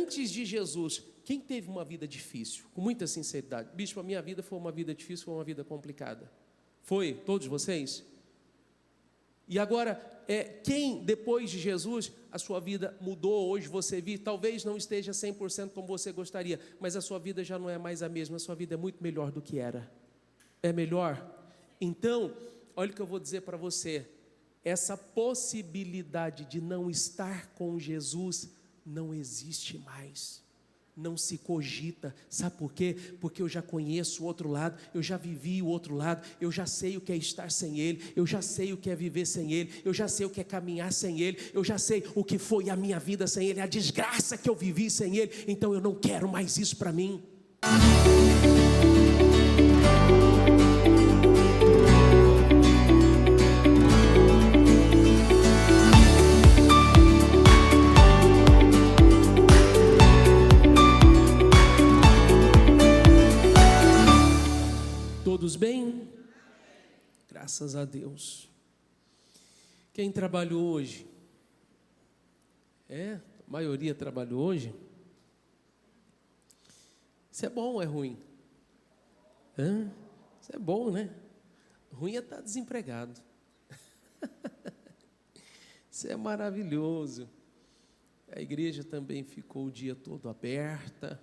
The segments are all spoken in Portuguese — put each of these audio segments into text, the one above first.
antes de Jesus, quem teve uma vida difícil? Com muita sinceridade. Bispo, a minha vida foi uma vida difícil, foi uma vida complicada. Foi? Todos vocês? E agora, quem depois de Jesus, a sua vida mudou, hoje você vive, talvez não esteja 100% como você gostaria, mas a sua vida já não é mais a mesma, a sua vida é muito melhor do que era. É melhor? Então, olha o que eu vou dizer para você, essa possibilidade de não estar com Jesus não existe mais. Não se cogita, sabe por quê? Porque eu já conheço o outro lado, eu já vivi o outro lado, eu já sei o que é estar sem Ele, eu já sei o que é viver sem Ele, eu já sei o que é caminhar sem Ele, eu já sei o que foi a minha vida sem Ele, a desgraça que eu vivi sem Ele, então eu não quero mais isso para mim. Todos bem? Graças a Deus. Quem trabalhou hoje? A maioria trabalhou hoje? Isso é bom ou é ruim? Isso é bom, né? Ruim é estar desempregado. Isso é maravilhoso. A igreja também ficou o dia todo aberta,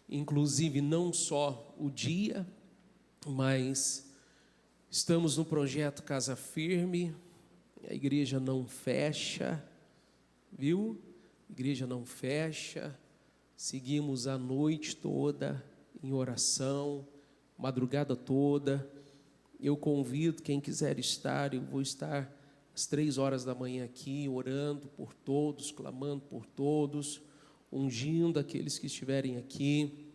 inclusive não só o dia, mas estamos no projeto Casa Firme, a igreja não fecha, viu? A igreja não fecha, seguimos a noite toda em oração, madrugada toda. Eu convido quem quiser estar, eu vou estar às 3 horas da manhã aqui, orando por todos, clamando por todos, ungindo aqueles que estiverem aqui.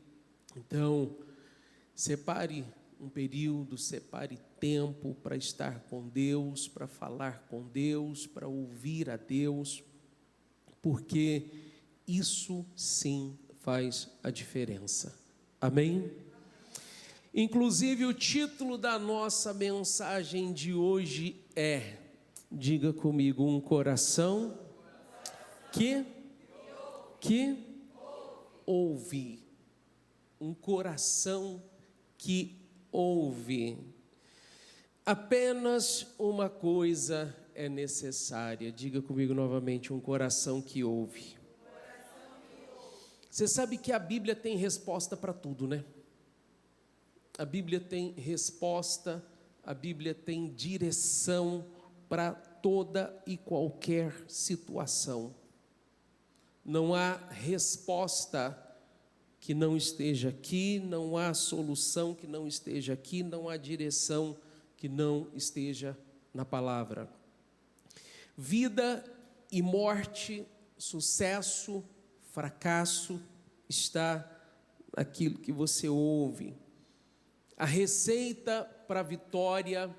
Então, separe um período, separe tempo para estar com Deus, para falar com Deus, para ouvir a Deus, porque isso sim faz a diferença. Amém? Inclusive o título da nossa mensagem de hoje é, diga comigo, um coração que ouve. Um coração que ouve. Apenas uma coisa é necessária. Diga comigo novamente, um coração que ouve. Você sabe que a Bíblia tem resposta para tudo, né? A Bíblia tem resposta, a Bíblia tem direção para toda e qualquer situação. Não há resposta que não esteja aqui, não há solução que não esteja aqui, não há direção que não esteja na palavra. Vida e morte, sucesso, fracasso, está naquilo que você ouve. A receita para a vitória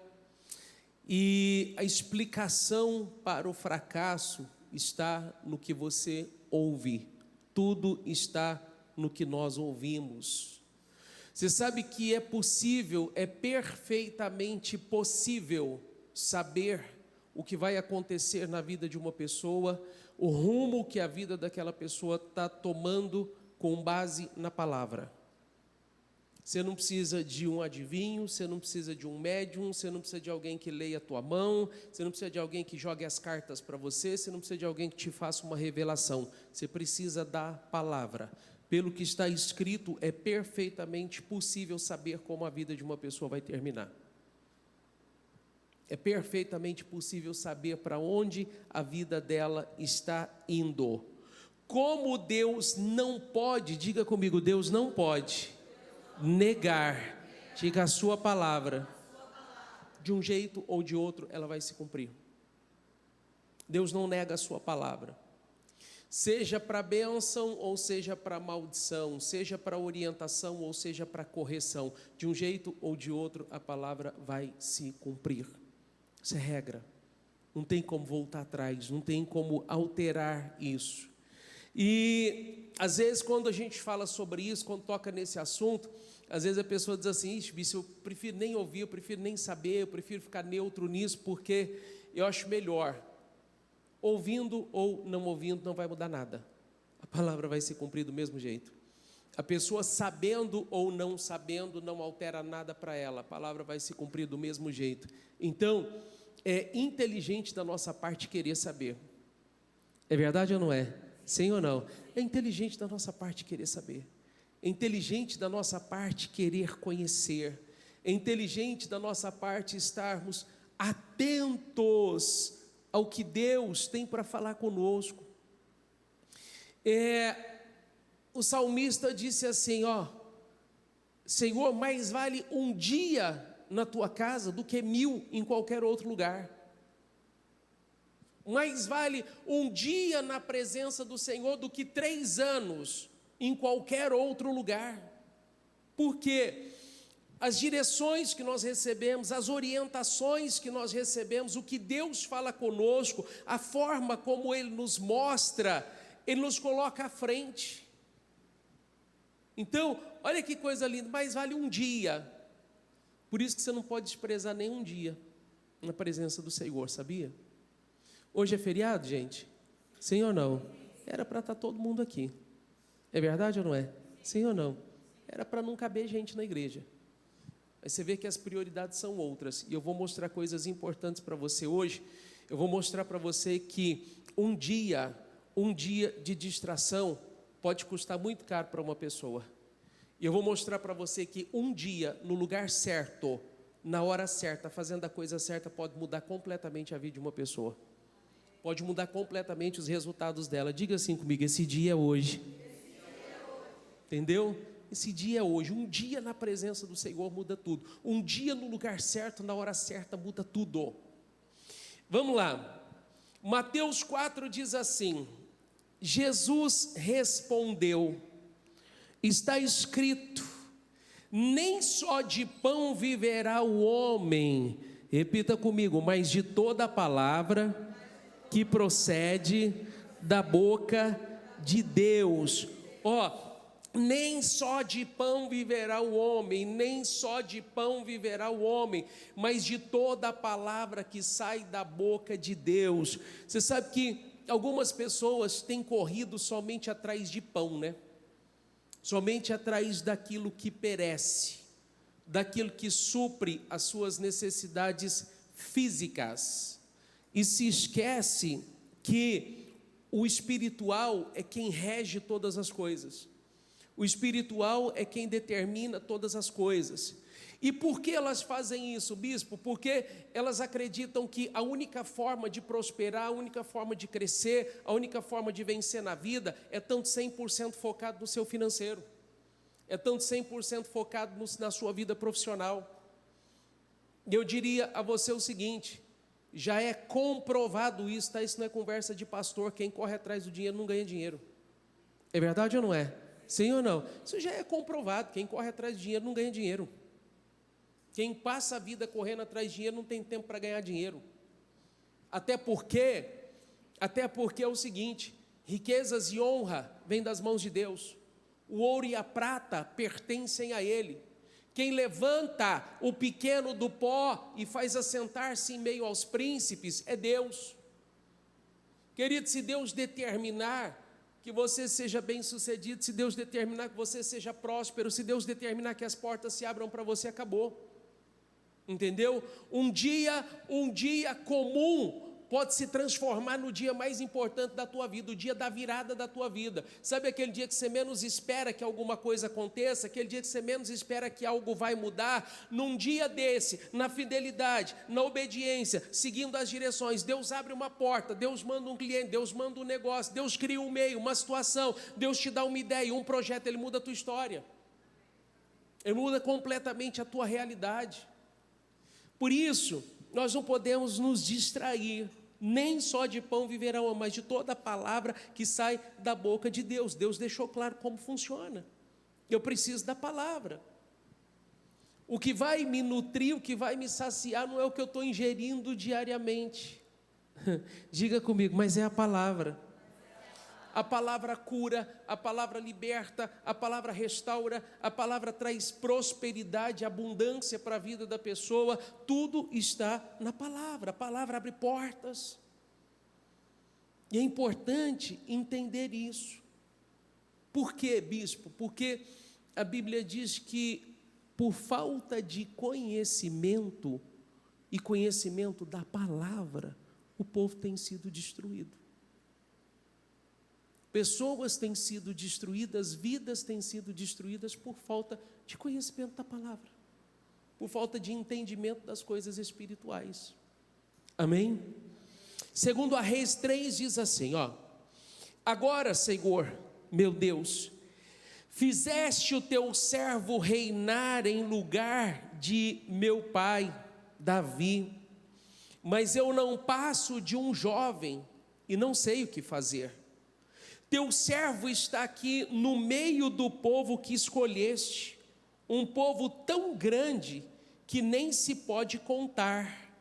e a explicação para o fracasso está no que você ouve. Tudo está no que nós ouvimos. Você sabe que é possível, é perfeitamente possível saber o que vai acontecer na vida de uma pessoa, o rumo que a vida daquela pessoa está tomando com base na palavra. Você não precisa de um adivinho, você não precisa de um médium, você não precisa de alguém que leia a tua mão, você não precisa de alguém que jogue as cartas para você, você não precisa de alguém que te faça uma revelação. Você precisa da palavra. Pelo que está escrito, é perfeitamente possível saber como a vida de uma pessoa vai terminar. É perfeitamente possível saber para onde a vida dela está indo. Como Deus não pode, diga comigo, Deus não pode negar, diga a sua palavra, de um jeito ou de outro ela vai se cumprir. Deus não nega a sua palavra. Seja para bênção ou seja para maldição, seja para orientação ou seja para correção, de um jeito ou de outro a palavra vai se cumprir. Isso é regra, não tem como voltar atrás, não tem como alterar isso. E às vezes quando a gente fala sobre isso, quando toca nesse assunto, às vezes a pessoa diz assim, eu prefiro nem ouvir, eu prefiro nem saber, eu prefiro ficar neutro nisso, porque eu acho melhor. Ouvindo ou não ouvindo não vai mudar nada. a palavra vai se cumprir do mesmo jeito. A pessoa sabendo ou não sabendo, não altera nada para ela, a palavra vai se cumprir do mesmo jeito. Então, é inteligente da nossa parte querer saber. É verdade ou não é? Sim ou não? É inteligente da nossa parte querer saber. É inteligente da nossa parte querer conhecer. É inteligente da nossa parte estarmos atentos ao que Deus tem para falar conosco. O salmista disse assim, Senhor, mais vale um dia na tua casa do que 1000 em qualquer outro lugar. Mais vale um dia na presença do Senhor do que 3 anos em qualquer outro lugar. Porque as direções que nós recebemos, as orientações que nós recebemos, o que Deus fala conosco, a forma como Ele nos mostra, Ele nos coloca à frente. Então, olha que coisa linda, mais vale um dia. Por isso que você não pode desprezar nenhum dia na presença do Senhor, sabia? Hoje é feriado, gente? Sim ou não? Era para estar todo mundo aqui. É verdade ou não é? Sim ou não? Era para não caber gente na igreja. Aí você vê que as prioridades são outras. E eu vou mostrar coisas importantes para você hoje. Eu vou mostrar para você que um dia de distração pode custar muito caro para uma pessoa. E eu vou mostrar para você que um dia no lugar certo, na hora certa, fazendo a coisa certa, pode mudar completamente a vida de uma pessoa. Pode mudar completamente os resultados dela. Diga assim comigo, esse dia é hoje. Entendeu? Esse dia é hoje. Um dia na presença do Senhor muda tudo. Um dia no lugar certo, na hora certa, muda tudo. Vamos lá. Mateus 4 diz assim, Jesus respondeu, está escrito, nem só de pão viverá o homem, repita comigo, mas de toda a palavra que procede da boca de Deus. Nem só de pão viverá o homem, nem só de pão viverá o homem, mas de toda a palavra que sai da boca de Deus. Você sabe que algumas pessoas têm corrido somente atrás de pão, né? Somente atrás daquilo que perece, daquilo que supre as suas necessidades físicas. E se esquece que o espiritual é quem rege todas as coisas. O espiritual é quem determina todas as coisas. E por que elas fazem isso, bispo? Porque elas acreditam que a única forma de prosperar, a única forma de crescer, a única forma de vencer na vida é tanto 100% focado no seu financeiro, é tanto 100% focado na sua vida profissional. E eu diria a você o seguinte, já é comprovado isso, tá? Isso não é conversa de pastor, quem corre atrás do dinheiro não ganha dinheiro. É verdade ou não é? Sim ou não? Isso já é comprovado, quem corre atrás de dinheiro não ganha dinheiro. Quem passa a vida correndo atrás de dinheiro não tem tempo para ganhar dinheiro. Até porque é o seguinte, riquezas e honra vêm das mãos de Deus. O ouro e a prata pertencem a Ele. Quem levanta o pequeno do pó e faz assentar-se em meio aos príncipes é Deus. Querido, se Deus determinar que você seja bem-sucedido, se Deus determinar que você seja próspero, se Deus determinar que as portas se abram para você, acabou. Entendeu? Um dia comum pode se transformar no dia mais importante da tua vida, o dia da virada da tua vida. Sabe aquele dia que você menos espera que alguma coisa aconteça, aquele dia que você menos espera que algo vai mudar? Num dia desse, na fidelidade, na obediência, seguindo as direções, Deus abre uma porta, Deus manda um cliente, Deus manda um negócio, Deus cria um meio, uma situação, Deus te dá uma ideia, um projeto, Ele muda a tua história, Ele muda completamente a tua realidade. Por isso, nós não podemos nos distrair, nem só de pão viverá o homem, mas de toda a palavra que sai da boca de Deus. Deus deixou claro como funciona. Eu preciso da palavra. O que vai me nutrir, o que vai me saciar, não é o que eu estou ingerindo diariamente. Diga comigo, mas é a palavra. A palavra cura, a palavra liberta, a palavra restaura, a palavra traz prosperidade, abundância para a vida da pessoa, tudo está na palavra, a palavra abre portas. E é importante entender isso. Por quê, bispo? Porque a Bíblia diz que por falta de conhecimento e conhecimento da palavra, o povo tem sido destruído. Pessoas têm sido destruídas, vidas têm sido destruídas por falta de conhecimento da palavra, por falta de entendimento das coisas espirituais. Amém? Segundo a Reis 3 diz assim, agora, Senhor, meu Deus, fizeste o teu servo reinar em lugar de meu pai Davi, mas eu não passo de um jovem e não sei o que fazer. Teu servo está aqui no meio do povo que escolheste, um povo tão grande que nem se pode contar.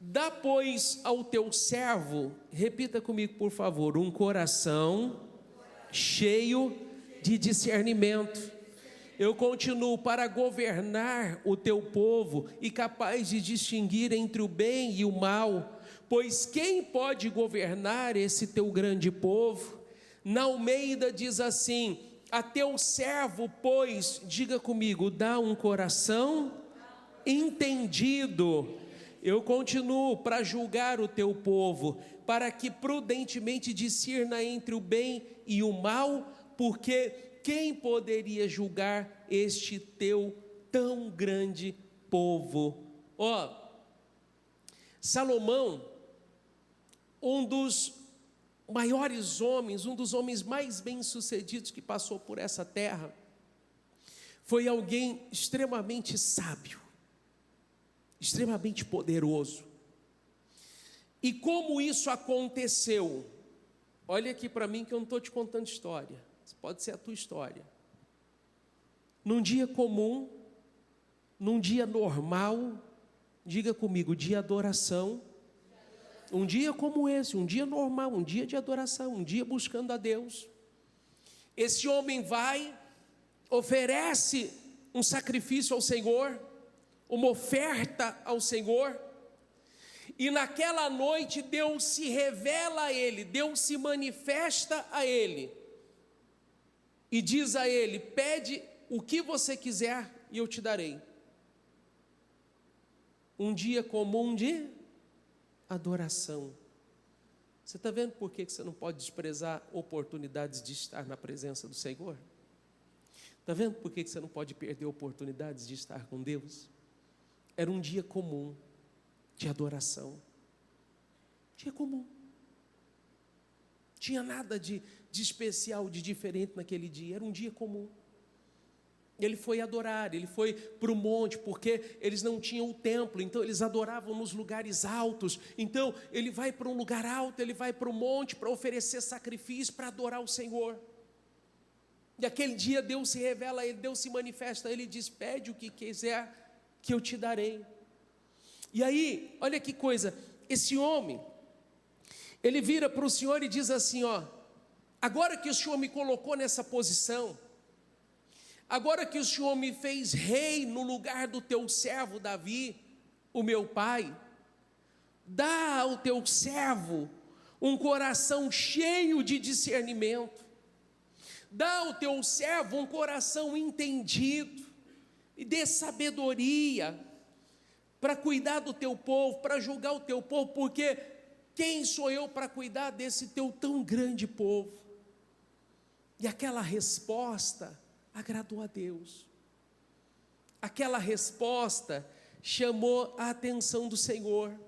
Dá, pois, ao teu servo, repita comigo, por favor, um coração cheio de discernimento. Eu continuo, para governar o teu povo e capaz de distinguir entre o bem e o mal, pois quem pode governar esse teu grande povo? Na Almeida diz assim, a teu servo, pois, diga comigo, dá um coração entendido. Eu continuo, para julgar o teu povo, para que prudentemente discirna entre o bem e o mal, porque quem poderia julgar este teu tão grande povo? Salomão, um dos maiores homens, um dos homens mais bem-sucedidos que passou por essa terra, foi alguém extremamente sábio, extremamente poderoso. E como isso aconteceu? Olha aqui para mim que eu não estou te contando história, isso pode ser a tua história. Num dia comum, num dia normal, diga comigo, dia de adoração, um dia como esse, um dia normal, um dia de adoração, um dia buscando a Deus, esse homem vai, oferece um sacrifício ao Senhor, uma oferta ao Senhor, e naquela noite Deus se revela a ele, Deus se manifesta a ele, e diz a ele, pede o que você quiser e eu te darei. Um dia comum de adoração. Você está vendo por que você não pode desprezar oportunidades de estar na presença do Senhor? Está vendo por que você não pode perder oportunidades de estar com Deus? Era um dia comum de adoração. Dia comum. Tinha nada de especial, de diferente naquele dia. Era um dia comum. Ele foi adorar, ele foi para o monte, porque eles não tinham o templo, então eles adoravam nos lugares altos. Então ele vai para um lugar alto, ele vai para o monte para oferecer sacrifício, para adorar o Senhor. E aquele dia Deus se revela a ele, Deus se manifesta a ele e diz, pede o que quiser que eu te darei. E aí, olha que coisa, esse homem, ele vira para o Senhor e diz assim, agora que o Senhor me colocou nessa posição, agora que o Senhor me fez rei no lugar do teu servo Davi, o meu pai, dá ao teu servo um coração cheio de discernimento, dá ao teu servo um coração entendido, e dê sabedoria para cuidar do teu povo, para julgar o teu povo, porque quem sou eu para cuidar desse teu tão grande povo? E aquela resposta agradou a Deus. Aquela resposta chamou a atenção do Senhor.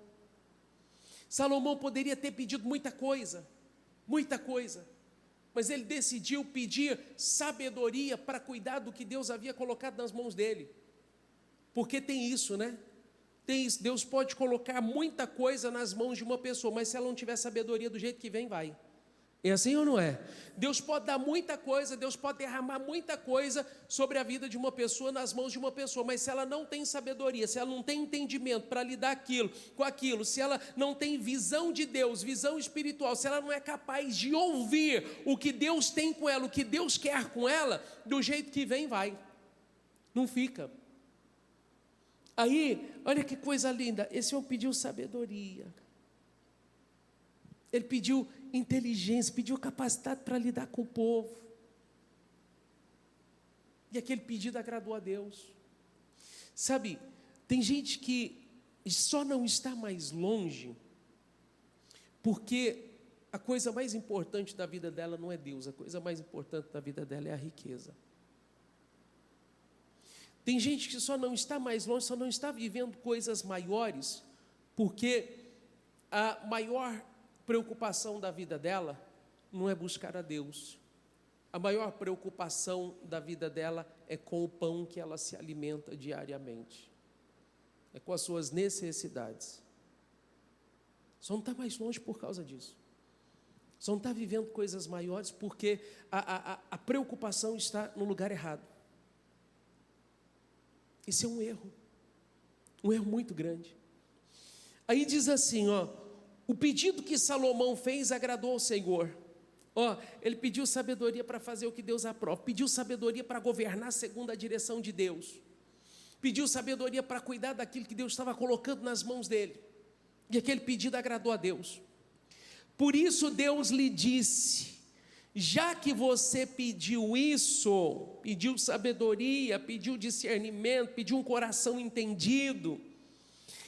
Salomão poderia ter pedido muita coisa, mas ele decidiu pedir sabedoria para cuidar do que Deus havia colocado nas mãos dele. Porque tem isso, né? Tem isso, Deus pode colocar muita coisa nas mãos de uma pessoa, mas se ela não tiver sabedoria do jeito que vem, vai. É assim ou não é? Deus pode dar muita coisa, Deus pode derramar muita coisa sobre a vida de uma pessoa, nas mãos de uma pessoa, mas se ela não tem sabedoria, se ela não tem entendimento para lidar com aquilo, se ela não tem visão de Deus, visão espiritual, se ela não é capaz de ouvir o que Deus tem com ela, o que Deus quer com ela, do jeito que vem, vai. Não fica. Aí, olha que coisa linda, esse homem pediu sabedoria, ele pediu inteligência, pediu capacidade para lidar com o povo. E aquele pedido agradou a Deus. Sabe, tem gente que só não está mais longe porque a coisa mais importante da vida dela não é Deus, a coisa mais importante da vida dela é a riqueza. Tem gente que só não está mais longe, só não está vivendo coisas maiores, porque a maior preocupação da vida dela não é buscar a Deus. A maior preocupação da vida dela é com o pão que ela se alimenta diariamente, é com as suas necessidades. Só não está mais longe por causa disso. Só não está vivendo coisas maiores porque a preocupação está no lugar errado. Isso é um erro muito grande. Aí diz assim, o pedido que Salomão fez agradou ao Senhor. Ele pediu sabedoria para fazer o que Deus aprova, pediu sabedoria para governar segundo a direção de Deus, pediu sabedoria para cuidar daquilo que Deus estava colocando nas mãos dele, e aquele pedido agradou a Deus. Por isso Deus lhe disse: já que você pediu isso, pediu sabedoria, pediu discernimento, pediu um coração entendido,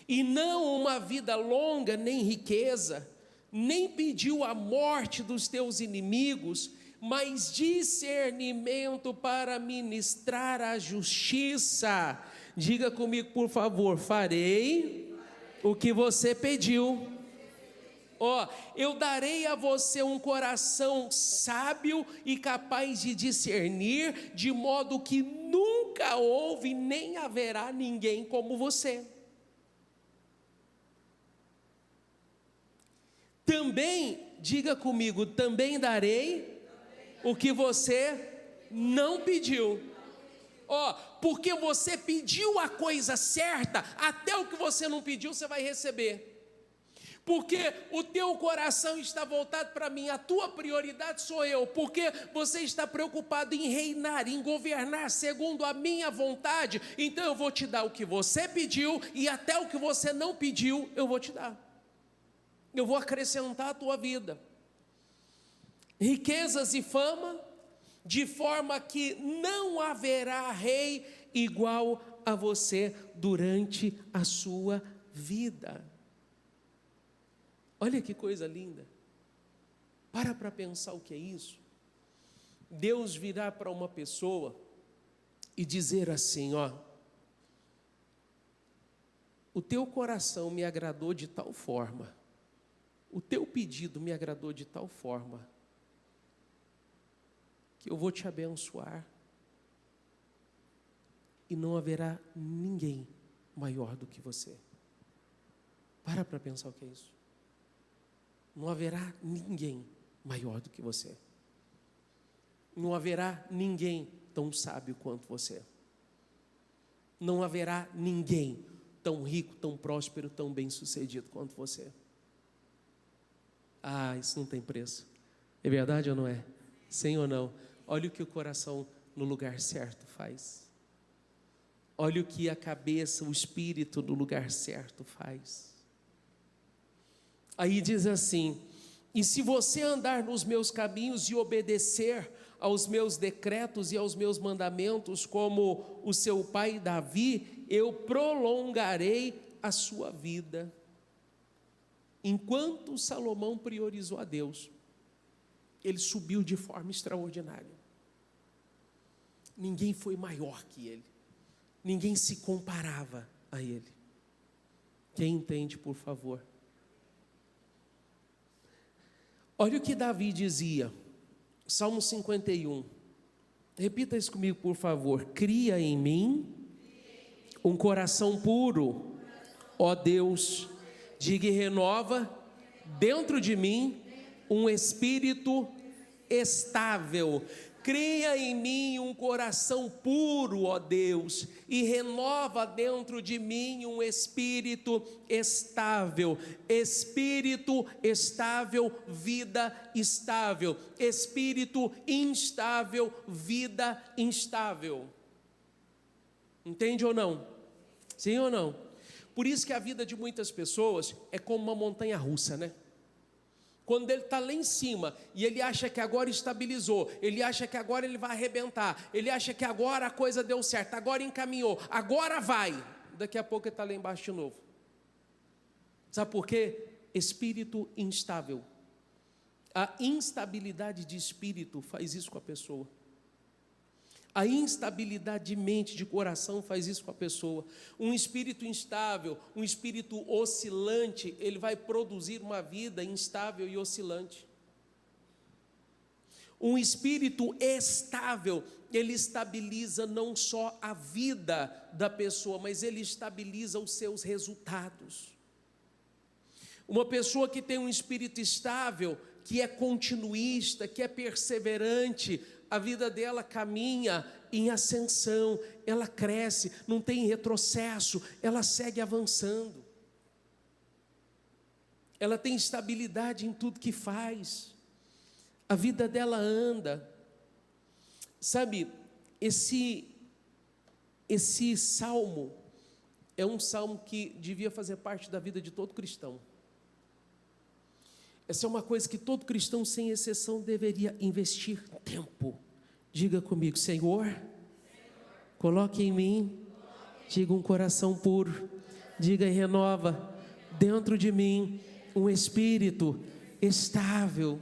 e não uma vida longa, nem riqueza, nem pediu a morte dos teus inimigos, mas discernimento para ministrar a justiça. Diga comigo, por favor: farei o que você pediu. Eu darei a você um coração sábio e capaz de discernir, de modo que nunca houve nem haverá ninguém como você. Também, diga comigo, também darei o que você não pediu. Porque você pediu a coisa certa, até o que você não pediu você vai receber. Porque o teu coração está voltado para mim, a tua prioridade sou eu, porque você está preocupado em reinar, em governar segundo a minha vontade, então eu vou te dar o que você pediu, e até o que você não pediu eu vou te dar. Eu vou acrescentar à tua vida riquezas e fama, de forma que não haverá rei igual a você durante a sua vida. Olha que coisa linda. Para pensar o que é isso. Deus virá para uma pessoa e dizer assim: o teu coração me agradou de tal forma, o teu pedido me agradou de tal forma, que eu vou te abençoar, e não haverá ninguém maior do que você. Para pensar o que é isso. Não haverá ninguém maior do que você. Não haverá ninguém tão sábio quanto você. Não haverá ninguém tão rico, tão próspero, tão bem-sucedido quanto você. Isso não tem preço. É verdade ou não é? Sim ou não? Olha o que o coração no lugar certo faz. Olha o que a cabeça, o espírito no lugar certo faz. Aí diz assim: e se você andar nos meus caminhos e obedecer aos meus decretos e aos meus mandamentos, como o seu pai Davi, eu prolongarei a sua vida. Enquanto Salomão priorizou a Deus, ele subiu de forma extraordinária. Ninguém foi maior que ele, ninguém se comparava a ele. Quem entende, por favor? Olha o que Davi dizia, Salmo 51, repita isso comigo, por favor: cria em mim um coração puro, ó Deus, diga e renova dentro de mim um espírito estável. Cria em mim um coração puro, ó Deus, e renova dentro de mim um espírito estável. Espírito estável, vida estável. Espírito instável, vida instável. Entende ou não? Sim ou não? Por isso que a vida de muitas pessoas é como uma montanha russa, né? quando ele está lá em cima, e ele acha que agora estabilizou, ele acha que agora ele vai arrebentar, ele acha que agora a coisa deu certo, agora encaminhou, agora vai, daqui a pouco ele está lá embaixo de novo. Sabe por quê? Espírito instável. A instabilidade de espírito faz isso com a pessoa. A instabilidade de mente, de coração faz isso com a pessoa. Um espírito instável, um espírito oscilante, ele vai produzir uma vida instável e oscilante. Um espírito estável, ele estabiliza não só a vida da pessoa, mas ele estabiliza os seus resultados. Uma pessoa que tem um espírito estável, que é continuista, que é perseverante, a vida dela caminha em ascensão, ela cresce, não tem retrocesso, ela segue avançando. Ela tem estabilidade em tudo que faz, a vida dela anda. Sabe, esse salmo é um salmo que devia fazer parte da vida de todo cristão. Essa é uma coisa que todo cristão, sem exceção, deveria investir tempo. Diga comigo: Senhor, coloque em mim, diga, um coração puro. Diga: e renova dentro de mim um espírito estável.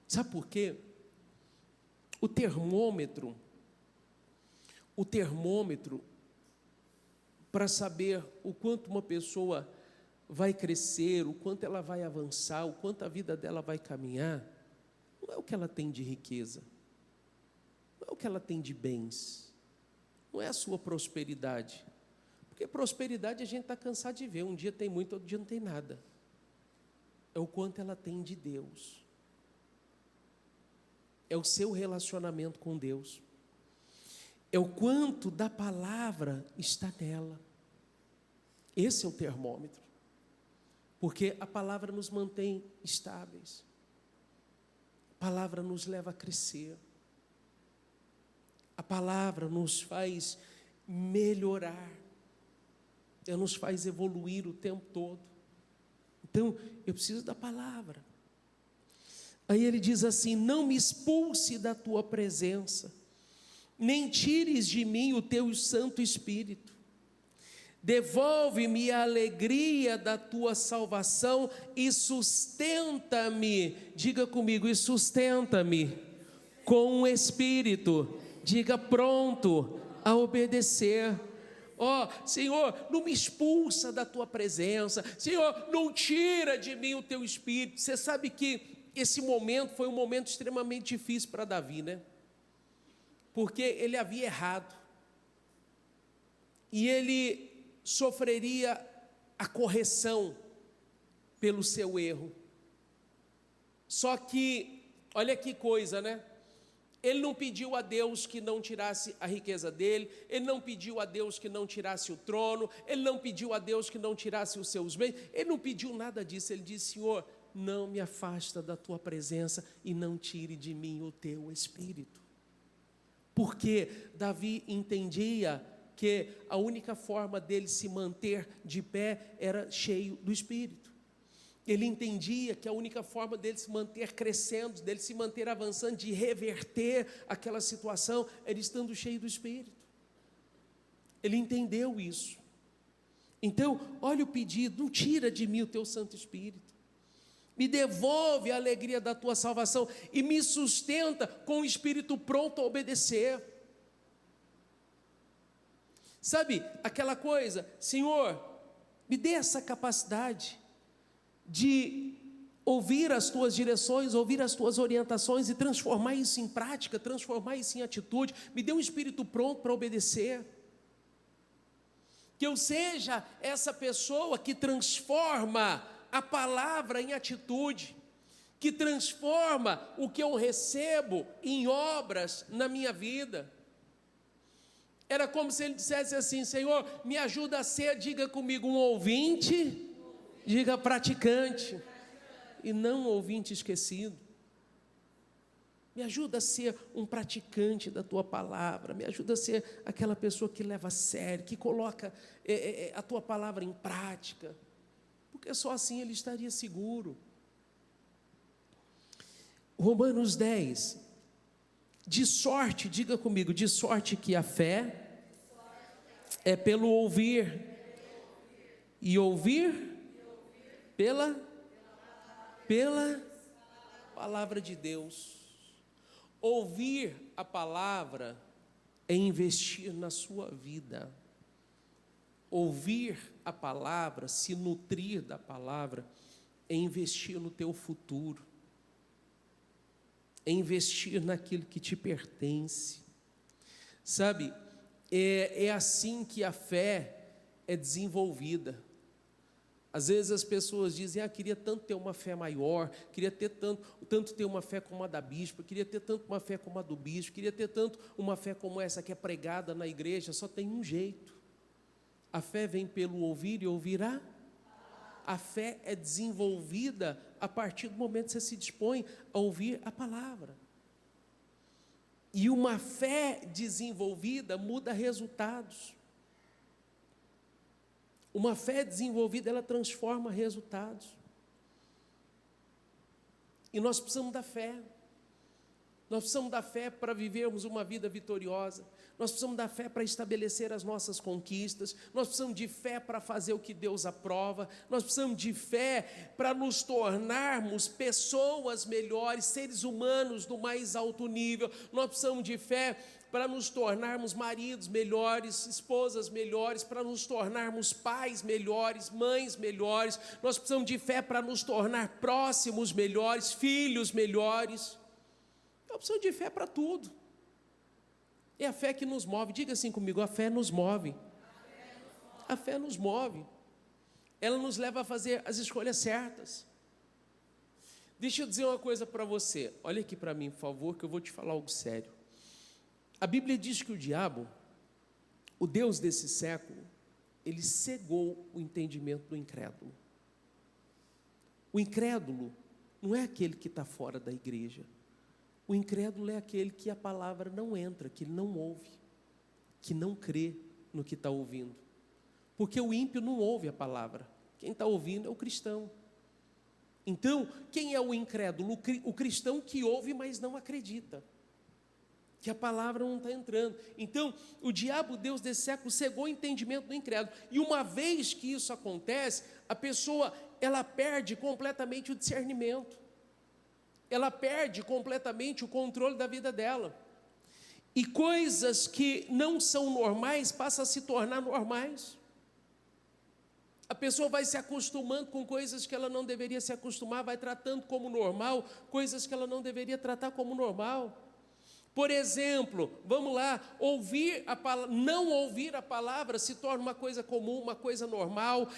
Sabe por quê? O termômetro, para saber o quanto uma pessoa vai crescer, o quanto ela vai avançar, o quanto a vida dela vai caminhar, não é o que ela tem de riqueza, não é o que ela tem de bens, não é a sua prosperidade, porque prosperidade a gente está cansado de ver, um dia tem muito, outro dia não tem nada. É o quanto ela tem de Deus, é o seu relacionamento com Deus, é o quanto da palavra está nela. Esse é o termômetro. Porque a palavra nos mantém estáveis, a palavra nos leva a crescer, a palavra nos faz melhorar, ela nos faz evoluir o tempo todo. Então, eu preciso da palavra. Aí ele diz assim: não me expulse da tua presença, nem tires de mim o teu Santo Espírito. Devolve-me a alegria da tua salvação e sustenta-me, diga comigo, e sustenta-me com um espírito, diga, pronto a obedecer. Senhor, não me expulsa da tua presença, Senhor, não tira de mim o teu espírito. Você sabe que esse momento foi um momento extremamente difícil para Davi, né? Porque ele havia errado, e ele sofreria a correção pelo seu erro. Só que, olha que coisa, né? Ele não pediu a Deus que não tirasse a riqueza dele, ele não pediu a Deus que não tirasse o trono, ele não pediu a Deus que não tirasse os seus bens, ele não pediu nada disso. Ele disse: Senhor, não me afasta da tua presença e não tire de mim o teu espírito. Porque Davi entendia que a única forma dele se manter de pé era cheio do Espírito. Ele entendia que a única forma dele se manter crescendo, dele se manter avançando, de reverter aquela situação, era estando cheio do Espírito. Ele entendeu isso. Então, olha o pedido: não tira de mim o teu Santo Espírito, me devolve a alegria da tua salvação e me sustenta com o espírito pronto a obedecer. Sabe, aquela coisa, Senhor, me dê essa capacidade de ouvir as tuas direções, ouvir as tuas orientações e transformar isso em prática, transformar isso em atitude. Me dê um espírito pronto para obedecer. Que eu seja essa pessoa que transforma a palavra em atitude, que transforma o que eu recebo em obras na minha vida. Era como se ele dissesse assim: Senhor, me ajuda a ser, diga comigo, um ouvinte, diga praticante, e não um ouvinte esquecido. Me ajuda a ser um praticante da tua palavra, me ajuda a ser aquela pessoa que leva a sério, que coloca a tua palavra em prática. porque só assim ele estaria seguro. Romanos 10, de sorte, diga comigo, de sorte que a fé é pelo ouvir, e ouvir pela palavra de Deus. Ouvir a palavra é investir na sua vida. Ouvir a palavra, se nutrir da palavra, é investir no teu futuro, é investir naquilo que te pertence. Sabe, é assim que a fé é desenvolvida. Às vezes as pessoas dizem, queria tanto ter uma fé maior, queria ter tanto ter uma fé como a da bispa, queria ter tanto uma fé como a do bispo, queria ter tanto uma fé como essa que é pregada na igreja. Só tem um jeito. A fé vem pelo ouvir e ouvirá. A fé é desenvolvida a partir do momento que você se dispõe a ouvir a palavra. E uma fé desenvolvida muda resultados. Uma fé desenvolvida, ela transforma resultados. E nós precisamos da fé. Nós precisamos da fé para vivermos uma vida vitoriosa. Nós precisamos da fé para estabelecer as nossas conquistas. Nós precisamos de fé para fazer o que Deus aprova. Nós precisamos de fé para nos tornarmos pessoas melhores, seres humanos do mais alto nível. Nós precisamos de fé para nos tornarmos maridos melhores, esposas melhores, para nos tornarmos pais melhores, mães melhores. Nós precisamos de fé para nos tornar próximos melhores, filhos melhores. Nós precisamos de fé para tudo. É a fé que nos move. Diga assim comigo, a fé nos move. A fé nos move. Ela nos leva a fazer as escolhas certas. Deixa eu dizer uma coisa para você. Olha aqui para mim, por favor, que eu vou te falar algo sério. A Bíblia diz que o diabo, o Deus desse século, ele cegou o entendimento do incrédulo. O incrédulo não é aquele que está fora da igreja. O incrédulo é aquele que a palavra não entra, que ele não ouve, que não crê no que está ouvindo. Porque o ímpio não ouve a palavra. Quem está ouvindo é o cristão. Então, quem é o incrédulo? O cristão que ouve, mas não acredita, que a palavra não está entrando. Então, o diabo, Deus desse século, cegou o entendimento do incrédulo. E uma vez que isso acontece, a pessoa, ela perde completamente o discernimento. Ela perde completamente o controle da vida dela. E coisas que não são normais passam a se tornar normais. A pessoa vai se acostumando com coisas que ela não deveria se acostumar, vai tratando como normal, coisas que ela não deveria tratar como normal. Por exemplo, vamos lá, não ouvir a palavra se torna uma coisa comum, uma coisa normal.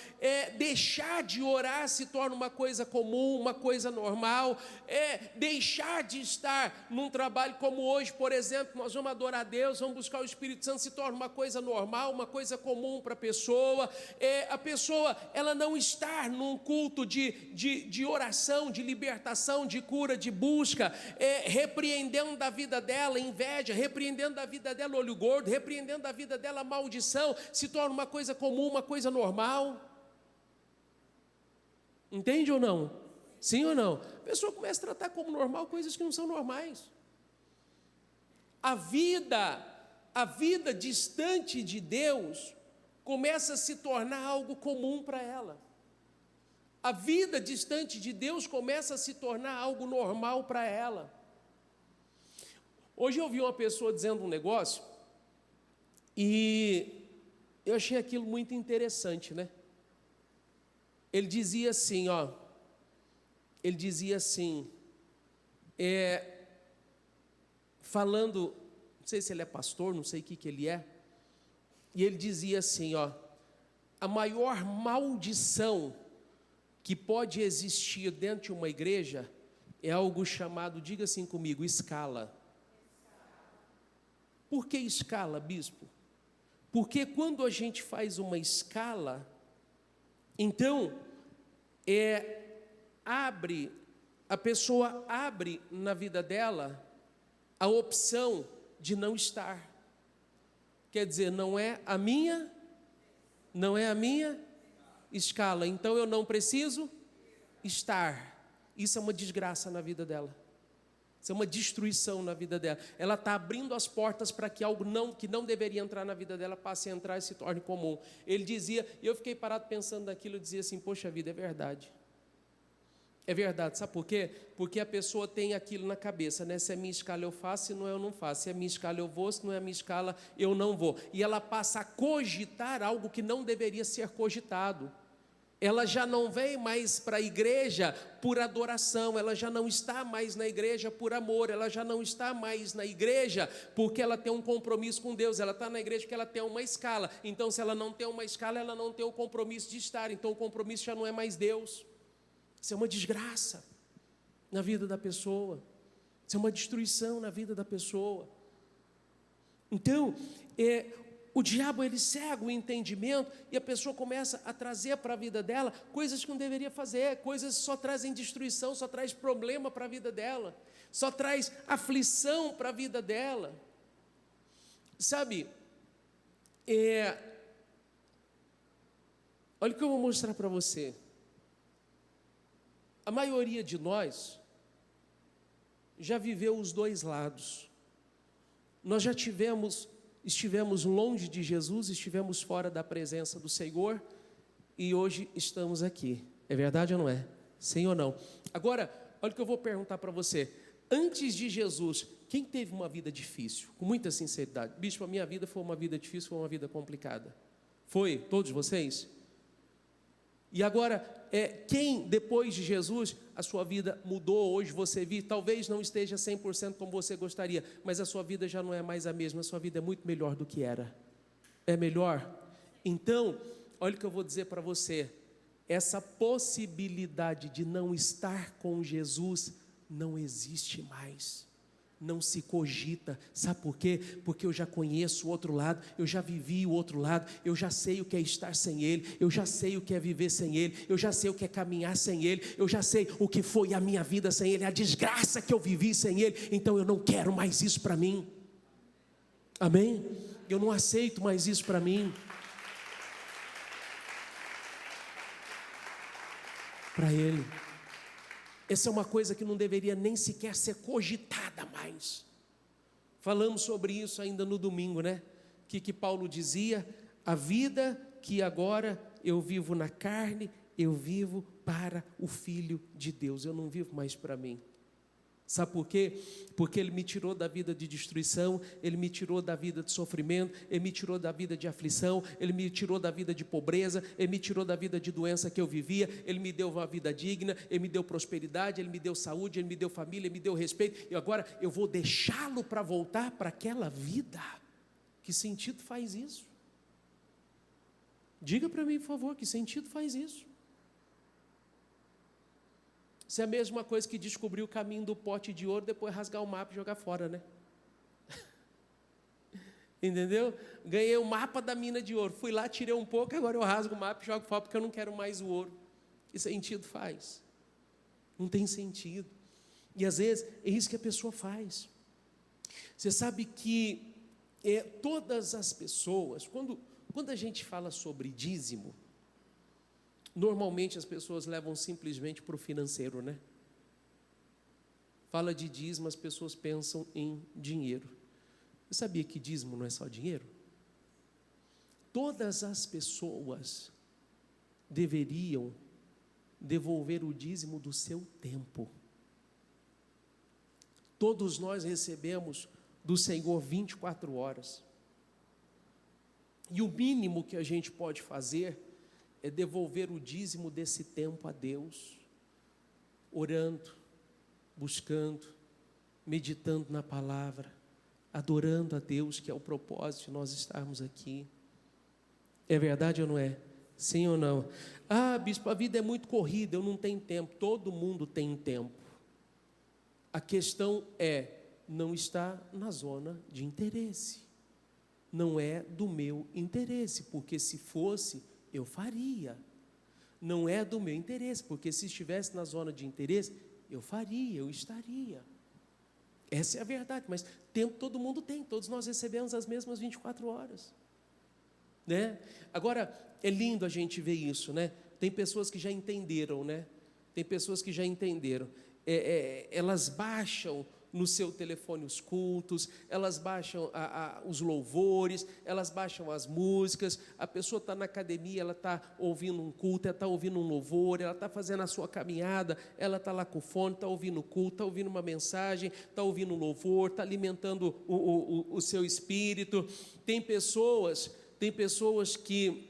Deixar de orar se torna uma coisa comum, uma coisa normal. Deixar de estar num trabalho como hoje, por exemplo, nós vamos adorar a Deus, vamos buscar o Espírito Santo, se torna uma coisa normal, uma coisa comum para a pessoa. A pessoa, ela não estar num culto de oração, de libertação, de cura, de busca, repreendendo da vida dela inveja, repreendendo da vida dela olho gordo, repreendendo da vida dela maldição, se torna uma coisa comum, uma coisa normal. Entende ou não? Sim ou não? A pessoa começa a tratar como normal coisas que não são normais. A vida distante de Deus começa a se tornar algo comum para ela. A vida distante de Deus começa a se tornar algo normal para ela. Hoje eu ouvi uma pessoa dizendo um negócio e eu achei aquilo muito interessante, né? Ele dizia assim, falando, não sei se ele é pastor, não sei o que ele é, e ele dizia assim, a maior maldição que pode existir dentro de uma igreja é algo chamado, diga assim comigo, escala. Por que escala, bispo? Porque quando a gente faz uma escala, então, a pessoa abre na vida dela a opção de não estar. Quer dizer, não é a minha, escala, então eu não preciso estar. Isso é uma desgraça na vida dela. Isso é uma destruição na vida dela. Ela está abrindo as portas para que algo que não deveria entrar na vida dela passe a entrar e se torne comum. Ele dizia, e eu fiquei parado pensando naquilo, eu dizia assim, poxa vida, é verdade. É verdade, sabe por quê? Porque a pessoa tem aquilo na cabeça, né? Se é minha escala eu faço, se não é eu não faço. Se é minha escala eu vou, se não é a minha escala eu não vou. E ela passa a cogitar algo que não deveria ser cogitado. Ela já não vem mais para a igreja por adoração, ela já não está mais na igreja por amor, ela já não está mais na igreja porque ela tem um compromisso com Deus, ela está na igreja porque ela tem uma escala. Então, se ela não tem uma escala, ela não tem o compromisso de estar, então o compromisso já não é mais Deus. Isso é uma desgraça na vida da pessoa, isso é uma destruição na vida da pessoa. Então, o diabo, ele cega o entendimento e a pessoa começa a trazer para a vida dela coisas que não deveria fazer, coisas que só trazem destruição, só traz problema para a vida dela, só traz aflição para a vida dela. Sabe, olha o que eu vou mostrar para você. A maioria de nós já viveu os dois lados. Nós já estivemos longe de Jesus, estivemos fora da presença do Senhor e hoje estamos aqui. É verdade ou não é? Sim ou não? Agora, olha o que eu vou perguntar para você. Antes de Jesus, quem teve uma vida difícil? Com muita sinceridade. Bispo, a minha vida foi uma vida difícil, foi uma vida complicada. Foi? Todos vocês? E agora, quem depois de Jesus, a sua vida mudou, hoje você vive, talvez não esteja 100% como você gostaria, mas a sua vida já não é mais a mesma, a sua vida é muito melhor do que era. É melhor? Então, olha o que eu vou dizer para você, essa possibilidade de não estar com Jesus não existe mais. Não se cogita, sabe por quê? Porque eu já conheço o outro lado, eu já vivi o outro lado, eu já sei o que é estar sem Ele, eu já sei o que é viver sem Ele, eu já sei o que é caminhar sem Ele, eu já sei o que foi a minha vida sem Ele, a desgraça que eu vivi sem Ele, então eu não quero mais isso para mim, amém? Eu não aceito mais isso para mim, para Ele. Essa é uma coisa que não deveria nem sequer ser cogitada mais. Falamos sobre isso ainda no domingo, né? Que Paulo dizia, a vida que agora eu vivo na carne, eu vivo para o Filho de Deus, eu não vivo mais para mim. Sabe por quê? Porque Ele me tirou da vida de destruição, Ele me tirou da vida de sofrimento, Ele me tirou da vida de aflição, Ele me tirou da vida de pobreza, Ele me tirou da vida de doença que eu vivia, Ele me deu uma vida digna, Ele me deu prosperidade, Ele me deu saúde, Ele me deu família, Ele me deu respeito, e agora eu vou deixá-lo para voltar para aquela vida. Que sentido faz isso? Diga para mim, por favor, que sentido faz isso? Isso é a mesma coisa que descobrir o caminho do pote de ouro, depois rasgar o mapa e jogar fora, né? Entendeu? Ganhei o mapa da mina de ouro, fui lá, tirei um pouco, agora eu rasgo o mapa e jogo fora, porque eu não quero mais o ouro. Que sentido faz? Não tem sentido. E às vezes é isso que a pessoa faz. Você sabe que todas as pessoas, quando a gente fala sobre dízimo, normalmente as pessoas levam simplesmente para o financeiro, né? Fala de dízimo, as pessoas pensam em dinheiro. Você sabia que dízimo não é só dinheiro? Todas as pessoas deveriam devolver o dízimo do seu tempo. Todos nós recebemos do Senhor 24 horas. E o mínimo que a gente pode fazer é devolver o dízimo desse tempo a Deus, orando, buscando, meditando na palavra, adorando a Deus, que é o propósito de nós estarmos aqui. É verdade ou não é? Sim ou não? Ah, bispo, a vida é muito corrida, eu não tenho tempo. Todo mundo tem tempo. A questão é, não está na zona de interesse. Não é do meu interesse, porque se fosse, eu faria. Não é do meu interesse, porque se estivesse na zona de interesse, eu faria, eu estaria. Essa é a verdade, mas tempo todo mundo tem, todos nós recebemos as mesmas 24 horas. Né? Agora, É lindo a gente ver isso, né? Tem pessoas que já entenderam, né? Tem pessoas que já entenderam. Elas baixam no seu telefone os cultos, elas baixam os louvores, elas baixam as músicas. A pessoa está na academia, ela está ouvindo um culto, ela está ouvindo um louvor, ela está fazendo a sua caminhada, ela está lá com o fone, está ouvindo o culto, está ouvindo uma mensagem, está ouvindo um louvor, está alimentando o seu espírito. Tem pessoas que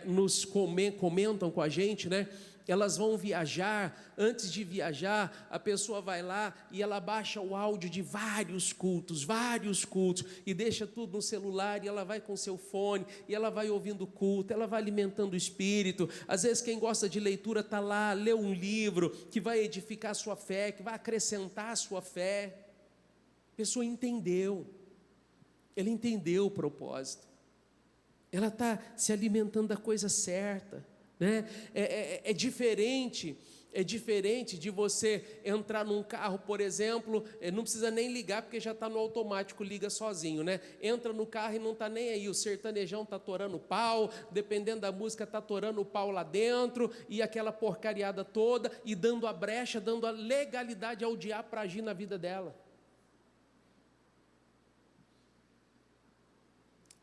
nos comentam com a gente, né? Elas vão viajar, antes de viajar, a pessoa vai lá e ela baixa o áudio de vários cultos, e deixa tudo no celular, e ela vai com seu fone, e ela vai ouvindo o culto, ela vai alimentando o espírito. Às vezes quem gosta de leitura está lá, lê um livro que vai edificar a sua fé, que vai acrescentar a sua fé. A pessoa entendeu, ela entendeu o propósito, ela está se alimentando da coisa certa, né? É diferente de você entrar num carro, por exemplo, não precisa nem ligar, porque já está no automático, liga sozinho, né? Entra no carro e não está nem aí, o sertanejão está torando pau, dependendo da música, está torando o pau lá dentro, e aquela porcariada toda, e dando a brecha, dando a legalidade ao diabo para agir na vida dela.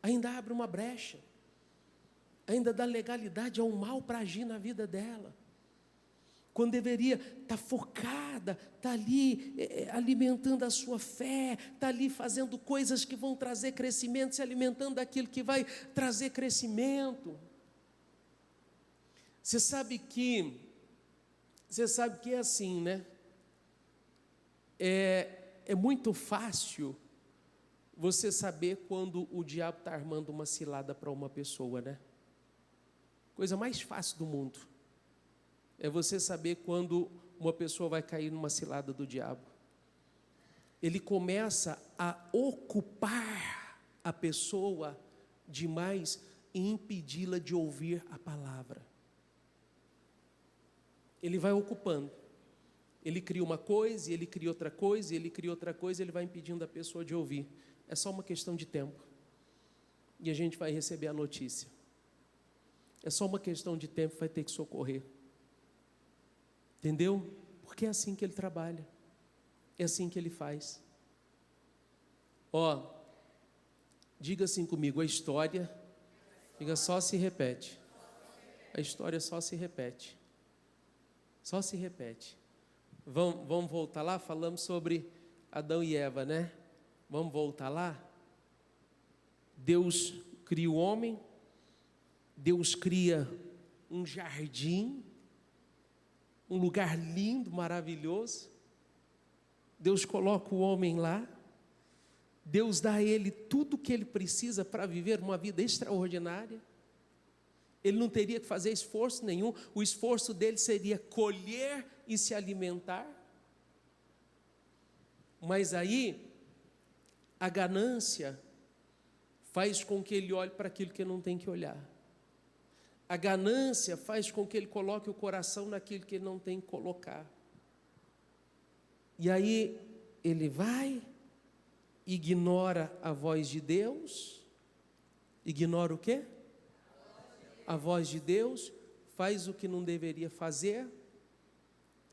Ainda abre uma brecha, ainda dá legalidade ao mal para agir na vida dela, quando deveria estar focada, estar ali alimentando a sua fé, estar ali fazendo coisas que vão trazer crescimento, se alimentando daquilo que vai trazer crescimento. Você sabe que é assim, né? É muito fácil você saber quando o diabo está armando uma cilada para uma pessoa, né? Coisa mais fácil do mundo é você saber quando uma pessoa vai cair numa cilada do diabo. Ele começa a ocupar a pessoa demais e impedi-la de ouvir a palavra. Ele vai ocupando. Ele cria uma coisa, e ele cria outra coisa, e ele cria outra coisa, e ele vai impedindo a pessoa de ouvir. É só uma questão de tempo. E a gente vai receber a notícia. É só uma questão de tempo, vai ter que socorrer. Entendeu? Porque é assim que ele trabalha. É assim que ele faz. Diga assim comigo, a história, diga, só se repete. A história só se repete. Só se repete. Vamos voltar lá? Falamos sobre Adão e Eva, né? Vamos voltar lá? Deus cria o homem, Deus cria um jardim, um lugar lindo, maravilhoso. Deus coloca o homem lá, Deus dá a ele tudo o que ele precisa para viver uma vida extraordinária. Ele não teria que fazer esforço nenhum, o esforço dele seria colher e se alimentar. Mas aí, a ganância faz com que ele olhe para aquilo que não tem que olhar. A ganância faz com que ele coloque o coração naquilo que ele não tem que colocar. E aí, ele vai, ignora a voz de Deus. Ignora o quê? A voz de Deus, faz o que não deveria fazer,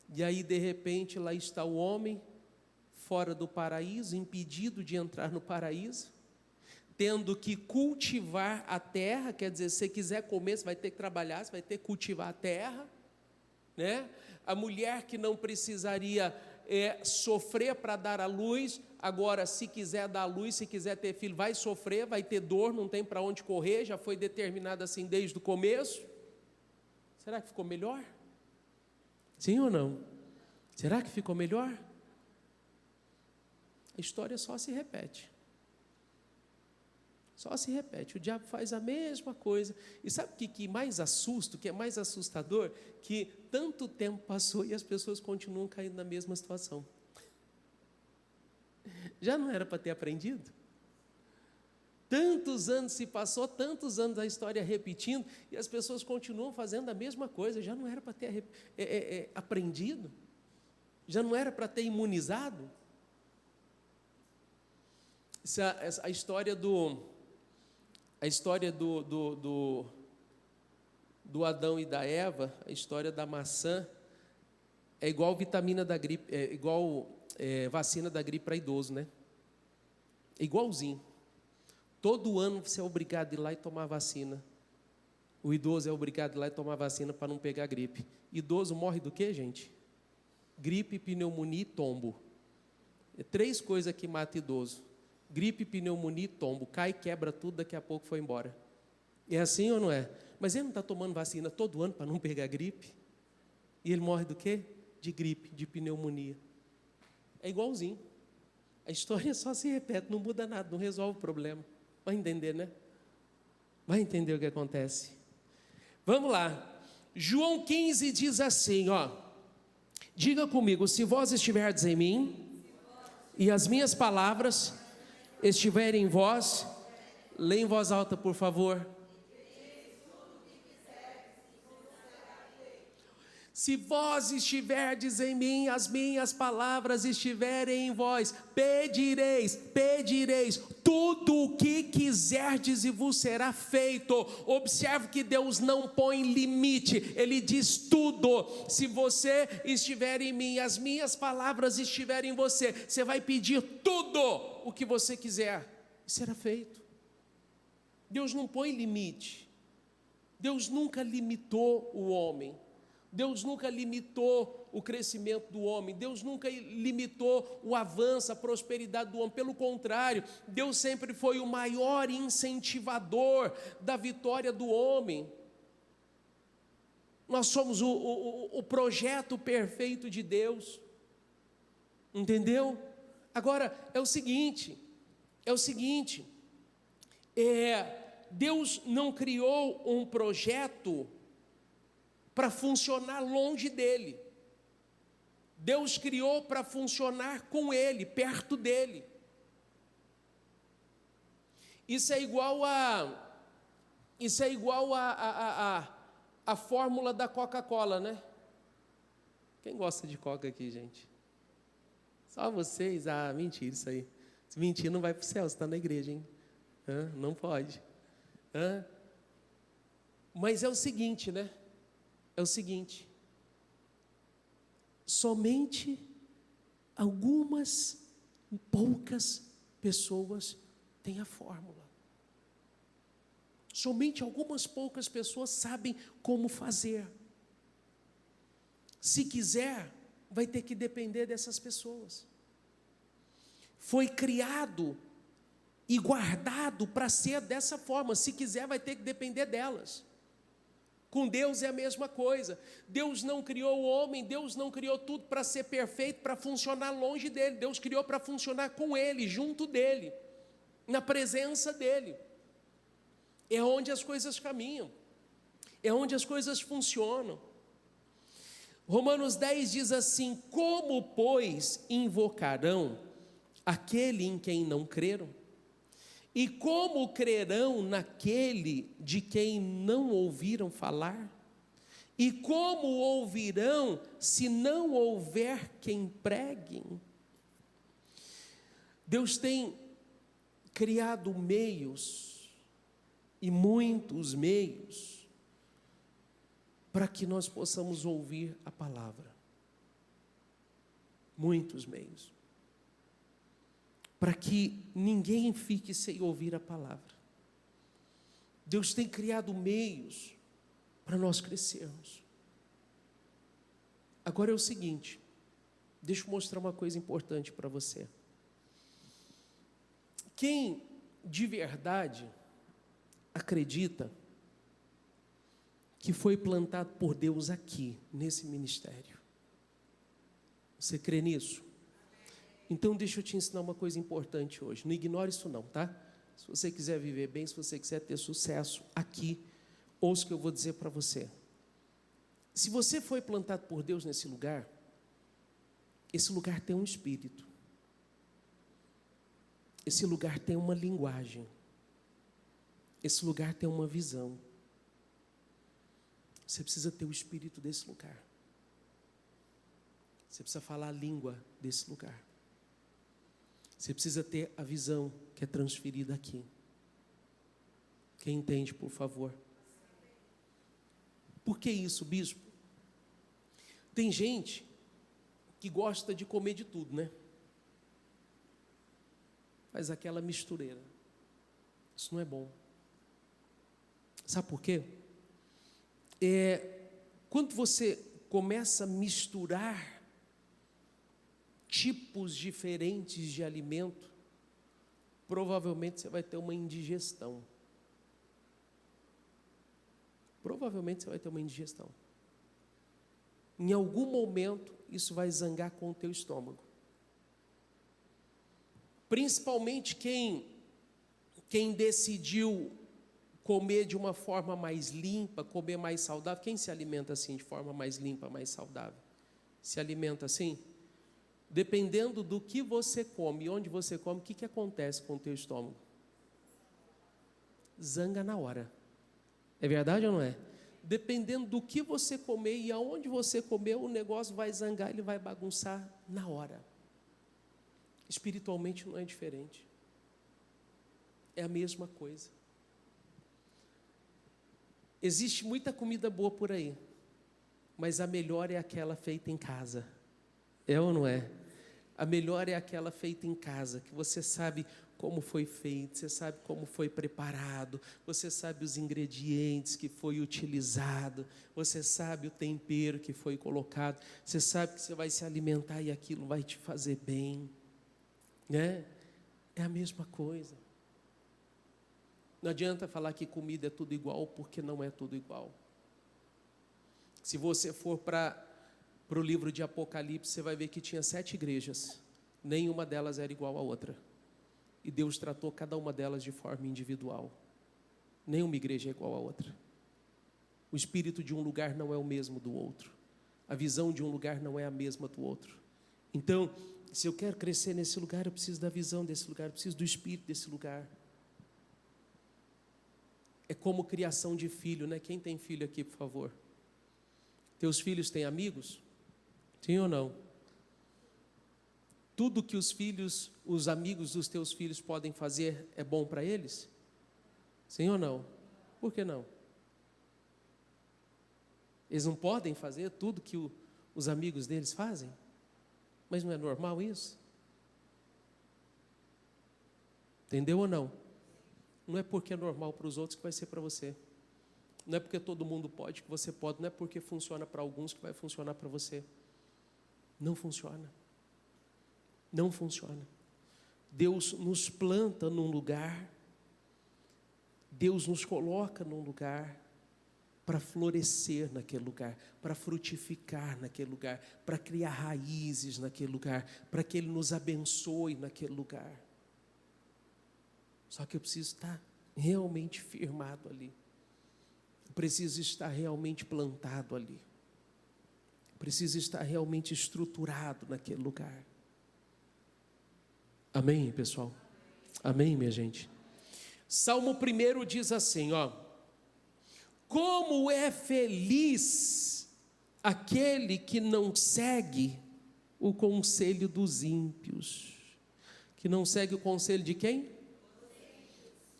e aí de repente lá está o homem, fora do paraíso, impedido de entrar no paraíso, tendo que cultivar a terra, quer dizer, se você quiser comer, você vai ter que trabalhar, você vai ter que cultivar a terra, né? A mulher que não precisaria sofrer para dar à luz, agora se quiser dar à luz, se quiser ter filho, vai sofrer, vai ter dor, não tem para onde correr, já foi determinado assim desde o começo. Será que ficou melhor? Sim ou não? Será que ficou melhor? A história só se repete. Só se repete, o diabo faz a mesma coisa. E sabe o que mais assusta, o que é mais assustador? Que tanto tempo passou e as pessoas continuam caindo na mesma situação. Já não era para ter aprendido? Tantos anos se passou, tantos anos a história repetindo, e as pessoas continuam fazendo a mesma coisa. Já não era para ter aprendido? Já não era para ter imunizado? A história do do Adão e da Eva, a história da maçã, é igual vitamina da gripe, é igual vacina da gripe para idoso, né? É igualzinho. Todo ano você é obrigado a ir lá e tomar vacina. O idoso é obrigado a ir lá e tomar vacina para não pegar gripe. Idoso morre do quê, gente? Gripe, pneumonia e tombo. É 3 coisas que matam idoso. Gripe, pneumonia e tombo. Cai, quebra tudo, daqui a pouco foi embora. É assim ou não é? Mas ele não está tomando vacina todo ano para não pegar gripe? E ele morre do quê? De gripe, de pneumonia. É igualzinho. A história só se repete, não muda nada, não resolve o problema. Vai entender, né? Vai entender o que acontece. Vamos lá. João 15 diz assim, ó. Diga comigo, se vós estiverdes em mim, e as minhas palavras estiverem em vós, leia em voz alta, por favor. Se vós estiverdes em mim, as minhas palavras estiverem em vós, pedireis, tudo o que quiserdes e vos será feito. Observe que Deus não põe limite, Ele diz tudo. Se você estiver em mim, as minhas palavras estiverem em você, você vai pedir tudo o que você quiser, e será feito. Deus não põe limite, Deus nunca limitou o homem. Deus nunca limitou o crescimento do homem, Deus nunca limitou o avanço, a prosperidade do homem, pelo contrário, Deus sempre foi o maior incentivador da vitória do homem. Nós somos o projeto perfeito de Deus, entendeu? Agora, é o seguinte, Deus não criou um projeto para funcionar longe dele. Deus criou para funcionar com ele, perto dele. Isso é igual a fórmula da Coca-Cola, né? Quem gosta de Coca aqui, gente? Só vocês? Ah, mentira isso aí. Se mentir não vai para o céu, você está na igreja, hein? Não pode. Mas é o seguinte, né? É o seguinte, somente algumas poucas pessoas têm a fórmula. Somente algumas poucas pessoas sabem como fazer. Se quiser, vai ter que depender dessas pessoas. Foi criado e guardado para ser dessa forma. Se quiser, vai ter que depender delas. Com Deus é a mesma coisa. Deus não criou o homem, Deus não criou tudo para ser perfeito, para funcionar longe dele. Deus criou para funcionar com ele, junto dele, na presença dele. É onde as coisas caminham, é onde as coisas funcionam. Romanos 10 diz assim: como, pois, invocarão aquele em quem não creram? E como crerão naquele de quem não ouviram falar? E como ouvirão se não houver quem pregue? Deus tem criado meios, e muitos meios, para que nós possamos ouvir a palavra. Muitos meios. Para que ninguém fique sem ouvir a palavra. Deus tem criado meios para nós crescermos. Agora é o seguinte, deixa eu mostrar uma coisa importante para você. Quem de verdade acredita que foi plantado por Deus aqui, nesse ministério? Você crê nisso? Então deixa eu te ensinar uma coisa importante hoje. Não ignore isso não, tá? Se você quiser viver bem, se você quiser ter sucesso aqui, ouça o que eu vou dizer para você. Se você foi plantado por Deus nesse lugar, esse lugar tem um espírito. Esse lugar tem uma linguagem. Esse lugar tem uma visão. Você precisa ter o espírito desse lugar. Você precisa falar a língua desse lugar. Você precisa ter a visão que é transferida aqui. Quem entende, por favor? Por que isso, bispo? Tem gente que gosta de comer de tudo, né? Faz aquela mistureira. Isso não é bom. Sabe por quê? Quando você começa a misturar tipos diferentes de alimento, provavelmente você vai ter uma indigestão. Provavelmente você vai ter uma indigestão. Em algum momento, isso vai zangar com o teu estômago. Principalmente quem decidiu comer de uma forma mais limpa, comer mais saudável. Quem se alimenta assim, de forma mais limpa, mais saudável? Se alimenta assim? Dependendo do que você come e onde você come, o que acontece com o teu estômago? Zanga na hora. É verdade ou não é? Dependendo do que você comer e aonde você comer, o negócio vai zangar, ele vai bagunçar na hora. Espiritualmente não é diferente. É a mesma coisa. Existe muita comida boa por aí, mas a melhor é aquela feita em casa. É ou não é? A melhor é aquela feita em casa, que você sabe como foi feito, você sabe como foi preparado, você sabe os ingredientes que foi utilizado, você sabe o tempero que foi colocado, você sabe que você vai se alimentar e aquilo vai te fazer bem, né? É a mesma coisa. Não adianta falar que comida é tudo igual, porque não é tudo igual. Se você for para o livro de Apocalipse, você vai ver que tinha 7 igrejas, nenhuma delas era igual à outra. E Deus tratou cada uma delas de forma individual. Nenhuma igreja é igual à outra. O espírito de um lugar não é o mesmo do outro. A visão de um lugar não é a mesma do outro. Então, se eu quero crescer nesse lugar, eu preciso da visão desse lugar, eu preciso do espírito desse lugar. É como criação de filho, né? Quem tem filho aqui, por favor? Teus filhos têm amigos? Sim ou não? Tudo que os amigos dos teus filhos podem fazer é bom para eles? Sim ou não? Por que não? Eles não podem fazer tudo que os amigos deles fazem? Mas não é normal isso? Entendeu ou não? Não é porque é normal para os outros que vai ser para você. Não é porque todo mundo pode que você pode. Não é porque funciona para alguns que vai funcionar para você. Não funciona. Não funciona. Deus nos planta num lugar, Deus nos coloca num lugar para florescer naquele lugar, para frutificar naquele lugar, para criar raízes naquele lugar, para que Ele nos abençoe naquele lugar. Só que eu preciso estar realmente firmado ali. Eu preciso estar realmente plantado ali. Eu preciso estar realmente estruturado naquele lugar. Amém, pessoal? Amém, minha gente? Salmo 1 diz assim, ó: como é feliz aquele que não segue o conselho dos ímpios. Que não segue o conselho de quem?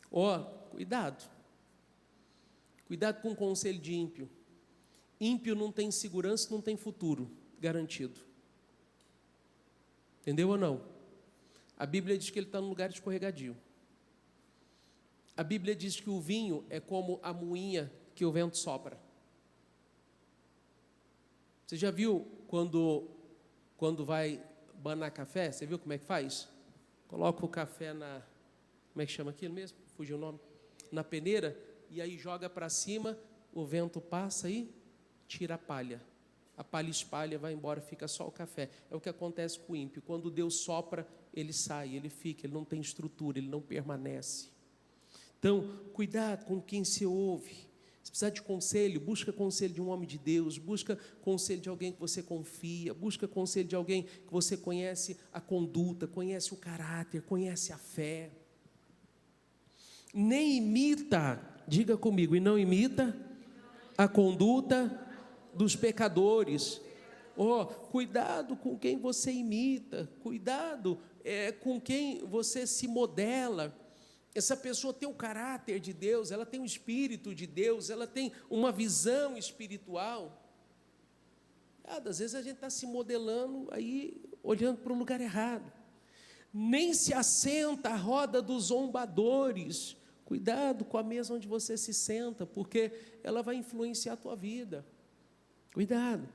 Ó, cuidado. Cuidado com o conselho de ímpio. Ímpio não tem segurança, não tem futuro garantido. Entendeu ou não? A Bíblia diz que ele está num lugar escorregadio. A Bíblia diz que o vinho é como a moinha que o vento sopra. Você já viu quando vai banar café? Você viu como é que faz? Coloca o café na... Como é que chama aquilo mesmo? Fugiu o nome. Na peneira, e aí joga para cima, o vento passa e tira a palha. A palha espalha, vai embora, fica só o café. É o que acontece com o ímpio. Quando Deus sopra, ele sai, ele fica, ele não tem estrutura, ele não permanece. Então, cuidado com quem se ouve. Se precisar de conselho, busca conselho de um homem de Deus, busca conselho de alguém que você confia, busca conselho de alguém que você conhece a conduta, conhece o caráter, conhece a fé. Nem imita, diga comigo, e não imita a conduta dos pecadores. Oh, cuidado com quem você imita, cuidado com quem você se modela. Essa pessoa tem o caráter de Deus, ela tem o Espírito de Deus, ela tem uma visão espiritual. Às vezes a gente está se modelando aí, olhando para o lugar errado. Nem se assenta à roda dos zombadores. Cuidado com a mesa onde você se senta, porque ela vai influenciar a tua vida. Cuidado.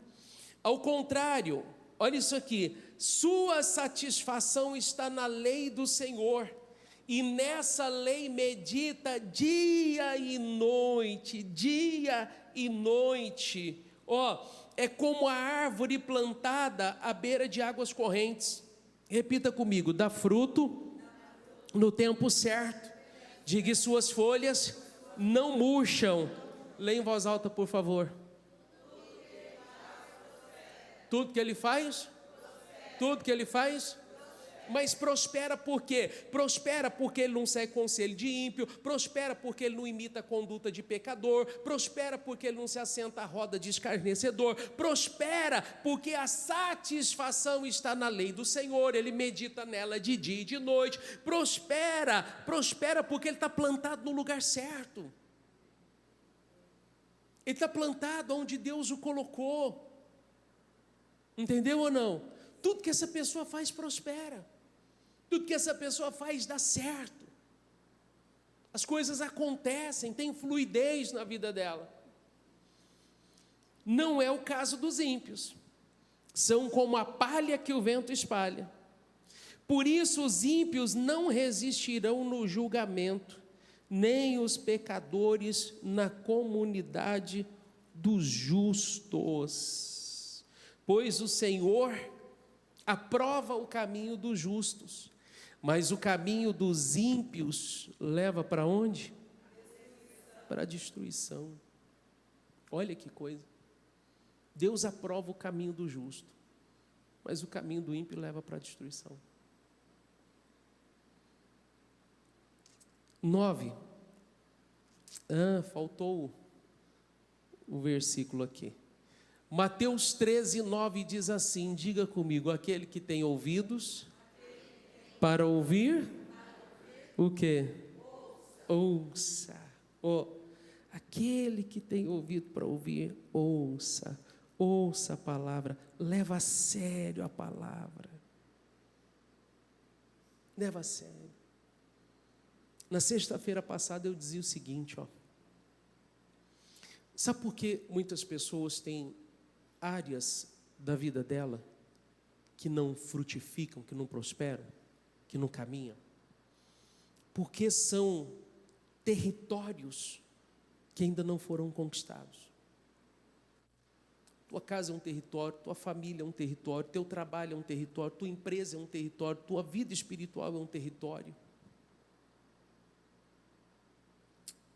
Ao contrário, olha isso aqui: sua satisfação está na lei do Senhor, e nessa lei medita dia e noite, dia e noite. É como a árvore plantada à beira de águas correntes. Repita comigo: dá fruto no tempo certo. Diga: suas folhas não murcham. Leia em voz alta, por favor. Tudo que ele faz? Tudo que ele faz? Mas prospera por quê? Prospera porque ele não segue conselho de ímpio, prospera porque ele não imita a conduta de pecador, prospera porque ele não se assenta à roda de escarnecedor, prospera porque a satisfação está na lei do Senhor, ele medita nela de dia e de noite, prospera porque ele está plantado no lugar certo, ele está plantado onde Deus o colocou, entendeu ou não? Tudo que essa pessoa faz prospera. Tudo que essa pessoa faz dá certo. As coisas acontecem, tem fluidez na vida dela. Não é o caso dos ímpios. São como a palha que o vento espalha. Por isso os ímpios não resistirão no julgamento, nem os pecadores na comunidade dos justos. Pois o Senhor aprova o caminho dos justos, mas o caminho dos ímpios leva para onde? Para a destruição. Olha que coisa. Deus aprova o caminho do justo, mas o caminho do ímpio leva para a destruição. 9. Faltou o versículo aqui. Mateus 13, 9 diz assim, diga comigo: aquele que tem ouvidos para ouvir, o quê? Ouça. Aquele que tem ouvido para ouvir, ouça a palavra, leva a sério a palavra, leva a sério. Na sexta-feira passada eu dizia o seguinte, sabe por que muitas pessoas têm áreas da vida dela que não frutificam, que não prosperam, que não caminham? Porque são territórios que ainda não foram conquistados. Tua casa é um território, tua família é um território, teu trabalho é um território, tua empresa é um território, tua vida espiritual é um território.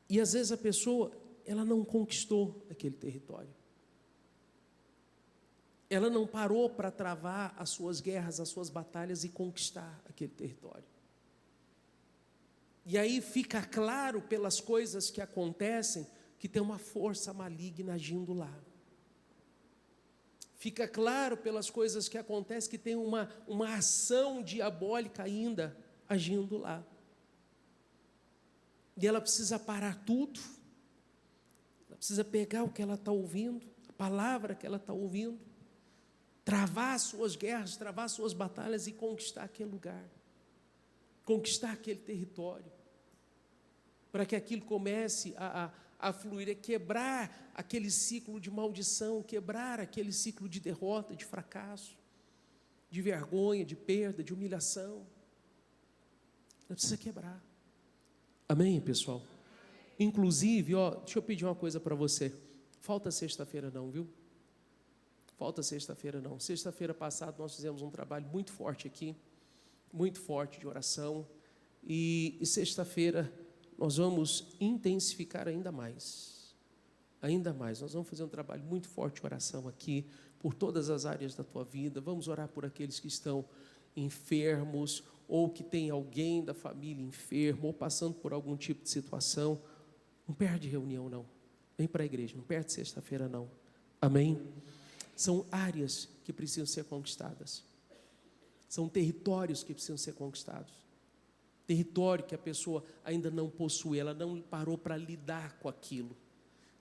E às vezes a pessoa, ela não conquistou aquele território. Ela não parou para travar as suas guerras, as suas batalhas e conquistar aquele território. E aí fica claro pelas coisas que acontecem que tem uma força maligna agindo lá. Fica claro pelas coisas que acontecem que tem uma ação diabólica ainda agindo lá. E ela precisa parar tudo. Ela precisa pegar o que ela está ouvindo, a palavra que ela está ouvindo, travar suas guerras, travar suas batalhas e conquistar aquele lugar, conquistar aquele território, para que aquilo comece a fluir, quebrar aquele ciclo de maldição, quebrar aquele ciclo de derrota, de fracasso, de vergonha, de perda, de humilhação. Ela precisa quebrar. Amém, pessoal? Inclusive, deixa eu pedir uma coisa para você. Falta sexta-feira não, viu? Falta sexta-feira não. Sexta-feira passada nós fizemos um trabalho muito forte aqui, muito forte de oração. E sexta-feira nós vamos intensificar ainda mais. Ainda mais. Nós vamos fazer um trabalho muito forte de oração aqui, por todas as áreas da tua vida. Vamos orar por aqueles que estão enfermos, ou que tem alguém da família enfermo, ou passando por algum tipo de situação. Não perde reunião não. Vem para a igreja, não perde sexta-feira não. Amém? São áreas que precisam ser conquistadas. São territórios que precisam ser conquistados. território que a pessoa ainda não possui, ela não parou para lidar com aquilo.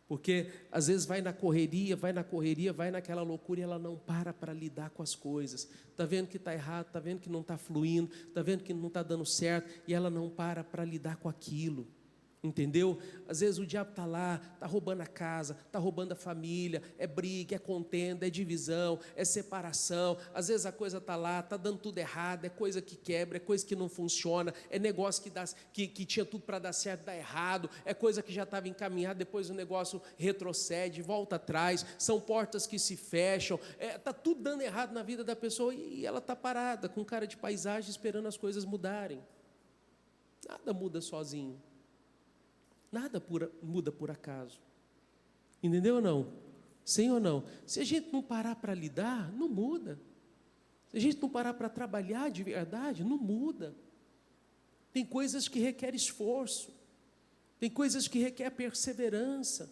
Porque às vezes vai na correria, vai naquela loucura e ela não para lidar com as coisas. Está vendo que está errado, está vendo que não está fluindo, está vendo que não está dando certo e ela não para lidar com aquilo. Entendeu? Às vezes o diabo está lá, está roubando a casa, está roubando a família, é briga, é contenda, é divisão, é separação. Às vezes a coisa está lá, está dando tudo errado, é coisa que quebra, é coisa que não funciona, é negócio que tinha tudo para dar certo, dá errado, é coisa que já estava encaminhada, depois o negócio retrocede, volta atrás, são portas que se fecham, está tudo dando errado na vida da pessoa e ela está parada, com cara de paisagem, esperando as coisas mudarem. Nada muda sozinho. Nada muda por acaso. Entendeu ou não? Sim ou não? Se a gente não parar para lidar, não muda. Se a gente não parar para trabalhar de verdade, não muda. Tem coisas que requerem esforço. Tem coisas que requerem perseverança.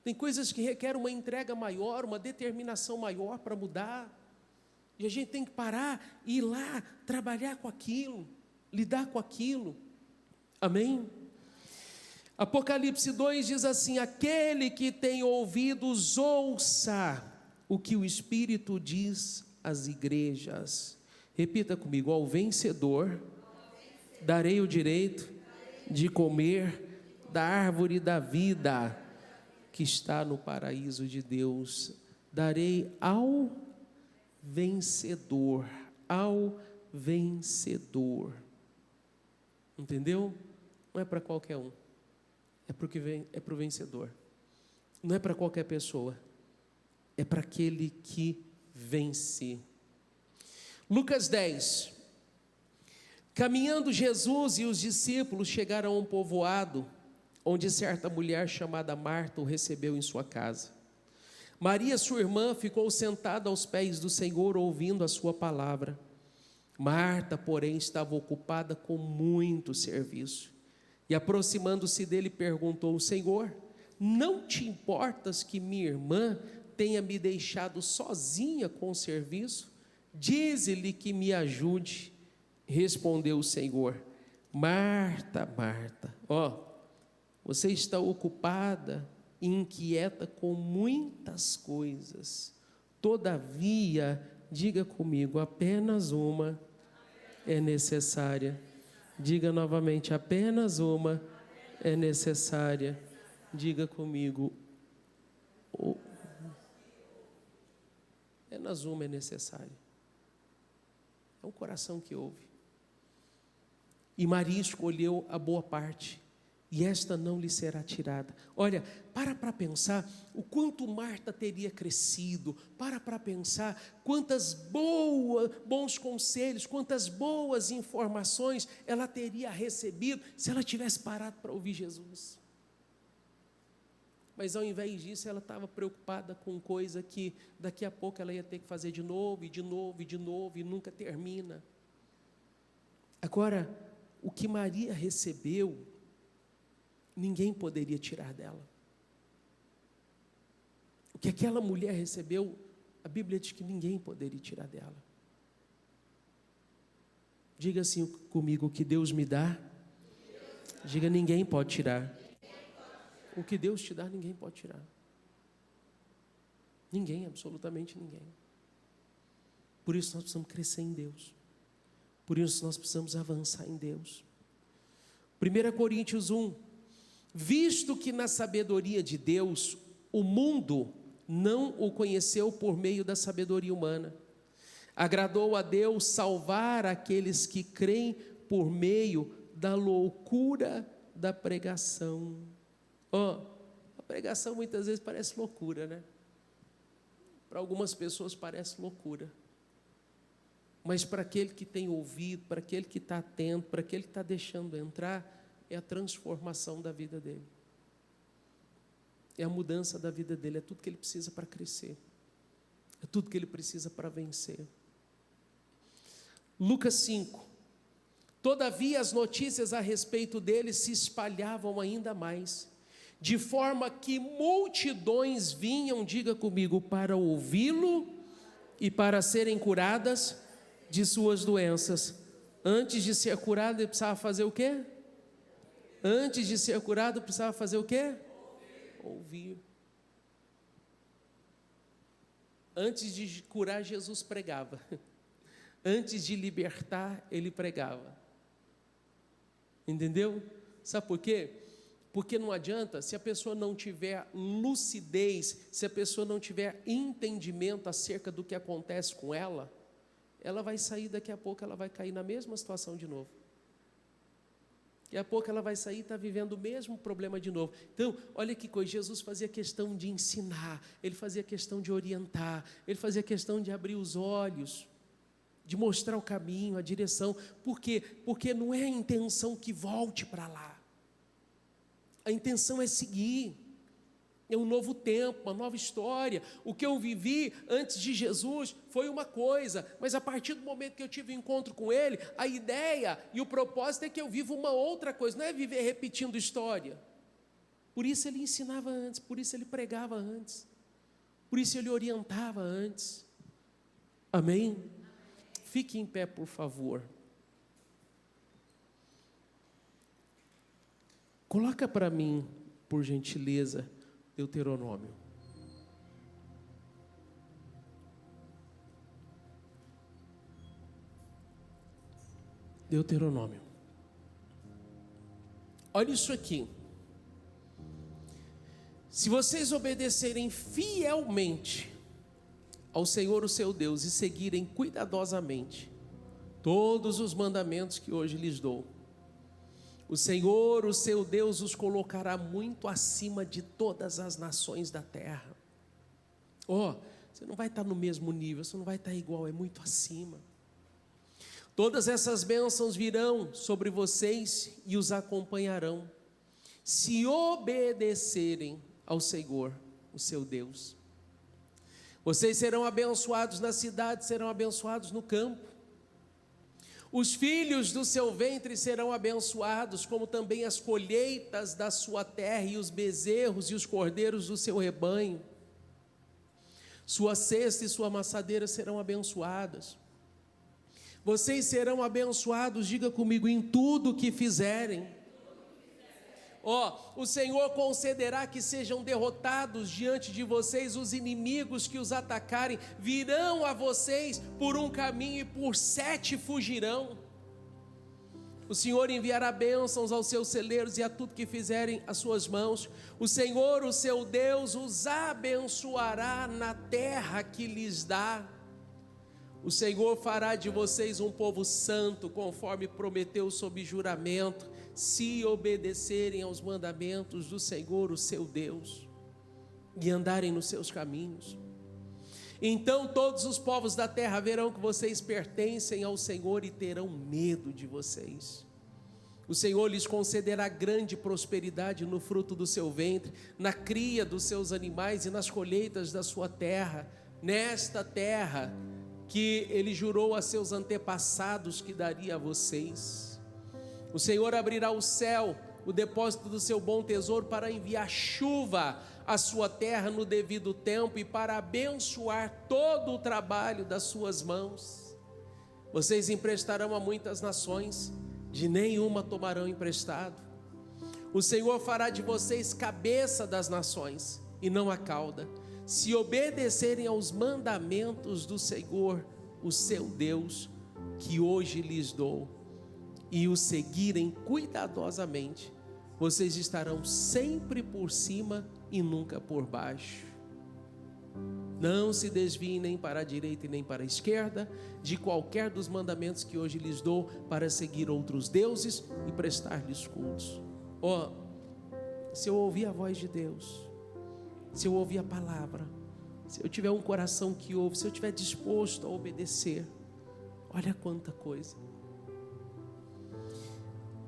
Tem coisas que requerem uma entrega maior, uma determinação maior para mudar. E a gente tem que parar e ir lá, trabalhar com aquilo, lidar com aquilo. Amém? Apocalipse 2 diz assim: aquele que tem ouvidos, ouça o que o Espírito diz às igrejas. Repita comigo: ao vencedor darei o direito de comer da árvore da vida que está no paraíso de Deus. Darei ao vencedor, ao vencedor. Entendeu? Não é para qualquer um. É para o vencedor. Não é para qualquer pessoa. É para aquele que vence. Lucas 10. Caminhando Jesus e os discípulos chegaram a um povoado, onde certa mulher chamada Marta o recebeu em sua casa. Maria, sua irmã, ficou sentada aos pés do Senhor, ouvindo a sua palavra. Marta, porém, estava ocupada com muito serviço. E aproximando-se dele, perguntou: Senhor, não te importas que minha irmã tenha me deixado sozinha com o serviço? Dize-lhe que me ajude. Respondeu o Senhor: Marta, Marta, você está ocupada e inquieta com muitas coisas. Todavia, diga comigo, apenas uma é necessária. Diga novamente: apenas uma é necessária. Diga comigo: apenas uma é necessária. É o coração que ouve. E Maria escolheu a boa parte, e esta não lhe será tirada. Olha, para pensar o quanto Marta teria crescido, para pensar quantas bons conselhos, quantas boas informações ela teria recebido se ela tivesse parado para ouvir Jesus. Mas ao invés disso, ela estava preocupada com coisa que daqui a pouco ela ia ter que fazer de novo, e nunca termina. Agora, o que Maria recebeu, ninguém poderia tirar dela. O que aquela mulher recebeu, a Bíblia diz que ninguém poderia tirar dela. Diga assim comigo: o que Deus me dá, diga, ninguém pode tirar. O que Deus te dá, ninguém pode tirar. Ninguém, absolutamente ninguém. Por isso nós precisamos crescer em Deus. Por isso nós precisamos avançar em Deus. 1 Coríntios 1. Visto que na sabedoria de Deus, o mundo não o conheceu por meio da sabedoria humana. Agradou a Deus salvar aqueles que creem por meio da loucura da pregação. A pregação muitas vezes parece loucura, né? Para algumas pessoas parece loucura. Mas para aquele que tem ouvido, para aquele que está atento, para aquele que está deixando entrar, é a transformação da vida dele. É a mudança da vida dele, é tudo que ele precisa para crescer. É tudo que ele precisa para vencer. Lucas 5. Todavia as notícias a respeito dele se espalhavam ainda mais, de forma que multidões vinham, diga comigo, para ouvi-lo e para serem curadas de suas doenças. Antes de ser curado, ele precisava fazer o quê? Antes de ser curado, precisava fazer o quê? Ouvir. Antes de curar, Jesus pregava. Antes de libertar, ele pregava. Entendeu? Sabe por quê? Porque não adianta, se a pessoa não tiver lucidez, se a pessoa não tiver entendimento acerca do que acontece com ela, ela vai sair daqui a pouco, ela vai cair na mesma situação de novo. Daqui a pouco ela vai sair e está vivendo o mesmo problema de novo. Então, olha que coisa, Jesus fazia questão de ensinar, ele fazia questão de orientar, ele fazia questão de abrir os olhos, de mostrar o caminho, a direção. Por quê? Porque não é a intenção que volte para lá. A intenção é seguir. É um novo tempo, uma nova história. O que eu vivi antes de Jesus foi uma coisa, mas a partir do momento que eu tive um encontro com Ele, a ideia e o propósito é que eu viva uma outra coisa, não é viver repetindo história. Por isso Ele ensinava antes, por isso Ele pregava antes, por isso Ele orientava antes. Amém? Fique em pé, por favor. Coloca para mim, por gentileza, Deuteronômio. Deuteronômio. Olha isso aqui. Se vocês obedecerem fielmente ao Senhor, o seu Deus, e seguirem cuidadosamente todos os mandamentos que hoje lhes dou, o Senhor, o seu Deus, os colocará muito acima de todas as nações da terra. Você não vai estar no mesmo nível, você não vai estar igual, é muito acima. Todas essas bênçãos virão sobre vocês e os acompanharão, se obedecerem ao Senhor, o seu Deus. Vocês serão abençoados na cidade, serão abençoados no campo. Os filhos do seu ventre serão abençoados, como também as colheitas da sua terra e os bezerros e os cordeiros do seu rebanho. Sua cesta e sua amassadeira serão abençoadas. Vocês serão abençoados, diga comigo, em tudo o que fizerem. O Senhor concederá que sejam derrotados diante de vocês os inimigos que os atacarem, virão a vocês por um caminho e por 7 fugirão. O Senhor enviará bênçãos aos seus celeiros e a tudo que fizerem as suas mãos. O Senhor, o seu Deus, os abençoará na terra que lhes dá. O Senhor fará de vocês um povo santo, conforme prometeu sob juramento, se obedecerem aos mandamentos do Senhor, o seu Deus, e andarem nos seus caminhos. Então todos os povos da terra verão que vocês pertencem ao Senhor e terão medo de vocês. O Senhor lhes concederá grande prosperidade no fruto do seu ventre, na cria dos seus animais e nas colheitas da sua terra, nesta terra que Ele jurou a seus antepassados que daria a vocês. O Senhor abrirá o céu, o depósito do seu bom tesouro, para enviar chuva à sua terra no devido tempo e para abençoar todo o trabalho das suas mãos. Vocês emprestarão a muitas nações, de nenhuma tomarão emprestado. O Senhor fará de vocês cabeça das nações e não a cauda, se obedecerem aos mandamentos do Senhor, o seu Deus, que hoje lhes dou, e o seguirem cuidadosamente, vocês estarão sempre por cima e nunca por baixo. Não se desviem nem para a direita e nem para a esquerda de qualquer dos mandamentos que hoje lhes dou, para seguir outros deuses e prestar-lhes cultos. Se eu ouvir a voz de Deus, se eu ouvir a palavra, se eu tiver um coração que ouve, se eu estiver disposto a obedecer, olha quanta coisa.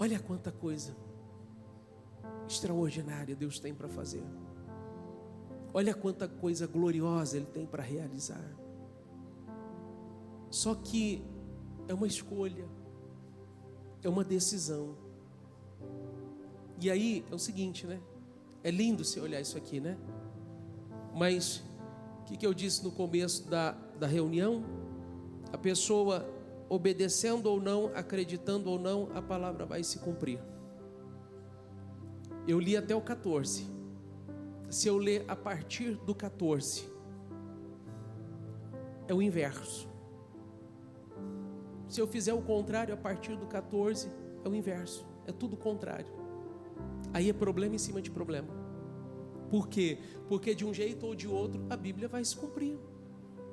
Olha quanta coisa extraordinária Deus tem para fazer. Olha quanta coisa gloriosa Ele tem para realizar. Só que é uma escolha, é uma decisão. E aí é o seguinte, né? É lindo você olhar isso aqui, né? Mas o que eu disse no começo da reunião? A pessoa obedecendo ou não, acreditando ou não, a palavra vai se cumprir. Eu li até o 14. Se eu ler a partir do 14, é o inverso. Se eu fizer o contrário a partir do 14, é o inverso. É tudo o contrário. Aí é problema em cima de problema. Por quê? Porque de um jeito ou de outro a Bíblia vai se cumprir.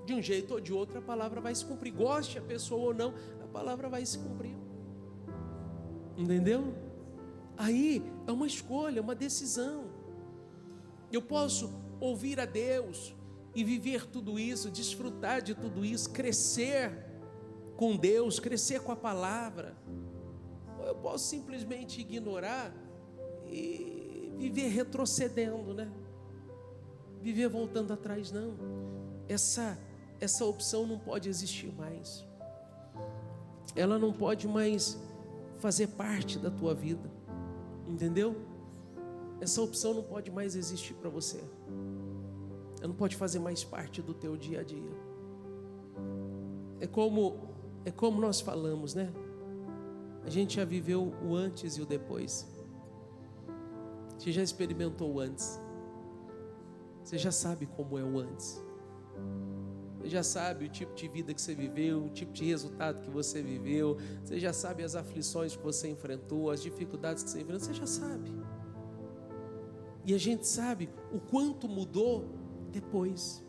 De um jeito ou de outro a palavra vai se cumprir. Goste a pessoa ou não, a palavra vai se cumprir. Entendeu? Aí é uma escolha, uma decisão. Eu posso ouvir a Deus e viver tudo isso, desfrutar de tudo isso, crescer com Deus, crescer com a palavra. Ou eu posso simplesmente ignorar e viver retrocedendo, né? Viver voltando atrás, não. Essa opção não pode existir mais. Ela não pode mais fazer parte da tua vida. Entendeu? Essa opção não pode mais existir para você. Ela não pode fazer mais parte do teu dia a dia. É como nós falamos, né? A gente já viveu o antes e o depois. Você já experimentou o antes. Você já sabe como é o antes. Você já sabe o tipo de vida que você viveu, o tipo de resultado que você viveu. Você já sabe as aflições que você enfrentou, as dificuldades que você enfrentou. Você já sabe. E a gente sabe o quanto mudou depois.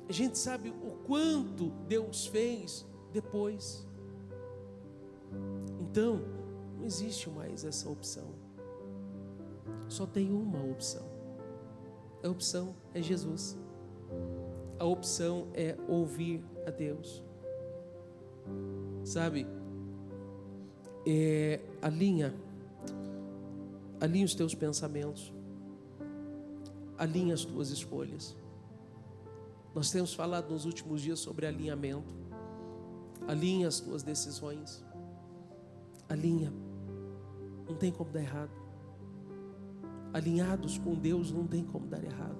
A gente sabe o quanto Deus fez depois. Então, não existe mais essa opção. Só tem uma opção. A opção é Jesus. A opção é ouvir a Deus. Sabe? Alinha os teus pensamentos. Alinha as tuas escolhas. Nós temos falado nos últimos dias sobre alinhamento. Alinha as tuas decisões. Alinha. Não tem como dar errado. Alinhados com Deus não tem como dar errado.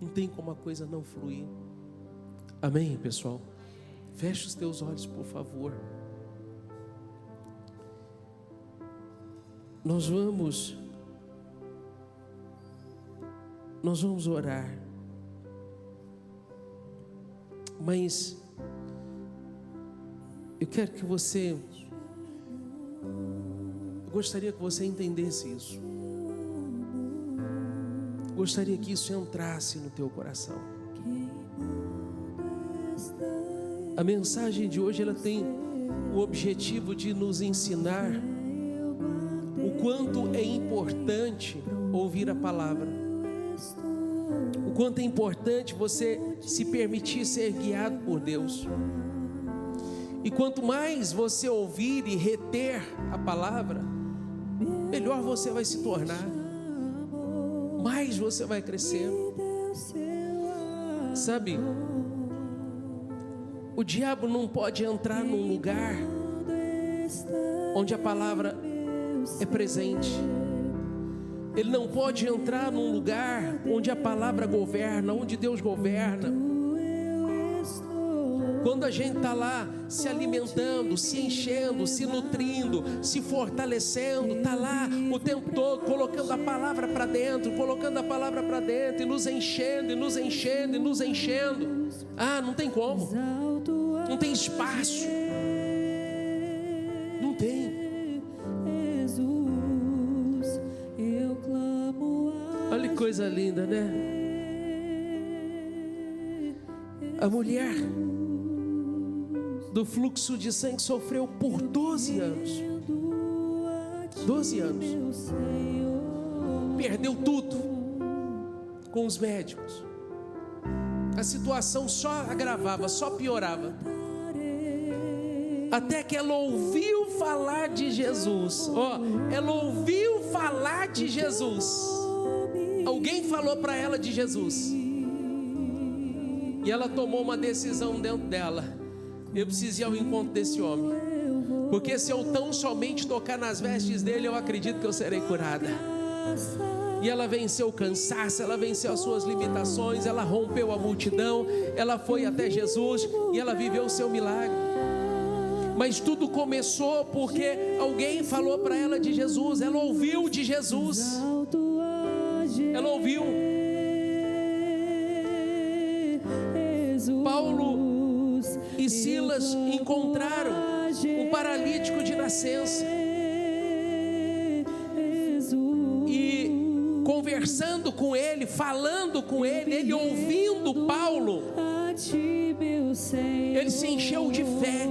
Não tem como a coisa não fluir. Amém, pessoal? Feche os teus olhos, por favor. Nós vamos orar. Mas eu quero que você, eu gostaria que você entendesse isso. Eu gostaria que isso entrasse no teu coração. A mensagem de hoje, ela tem o objetivo de nos ensinar o quanto é importante ouvir a palavra. O quanto é importante você se permitir ser guiado por Deus. E quanto mais você ouvir e reter a palavra, melhor você vai se tornar. Mais você vai crescer. Sabe? O diabo não pode entrar num lugar onde a palavra é presente. Ele não pode entrar num lugar onde a palavra governa, onde Deus governa. Quando a gente está lá se alimentando, se enchendo, se nutrindo, se fortalecendo, está lá o tempo todo colocando a palavra para dentro, e nos enchendo, e nos enchendo, e nos enchendo. Ah, não tem como. Não tem espaço. Não tem. Olha que coisa linda, né? A mulher do fluxo de sangue sofreu por 12 anos. 12 anos. Perdeu tudo com os médicos. A situação só agravava, só piorava. Até que ela ouviu falar de Jesus. Ela ouviu falar de Jesus. Alguém falou para ela de Jesus. E ela tomou uma decisão dentro dela. Eu preciso ir ao encontro desse homem. Porque se eu tão somente tocar nas vestes dele, eu acredito que eu serei curada. E ela venceu o cansaço, ela venceu as suas limitações, ela rompeu a multidão, ela foi até Jesus e ela viveu o seu milagre. Mas tudo começou porque alguém falou para ela de Jesus, ela ouviu de Jesus, ela ouviu. Paulo e Silas encontraram um paralítico de nascença e conversando com ele, falando com ele, ele ouvindo Paulo, ele se encheu de fé,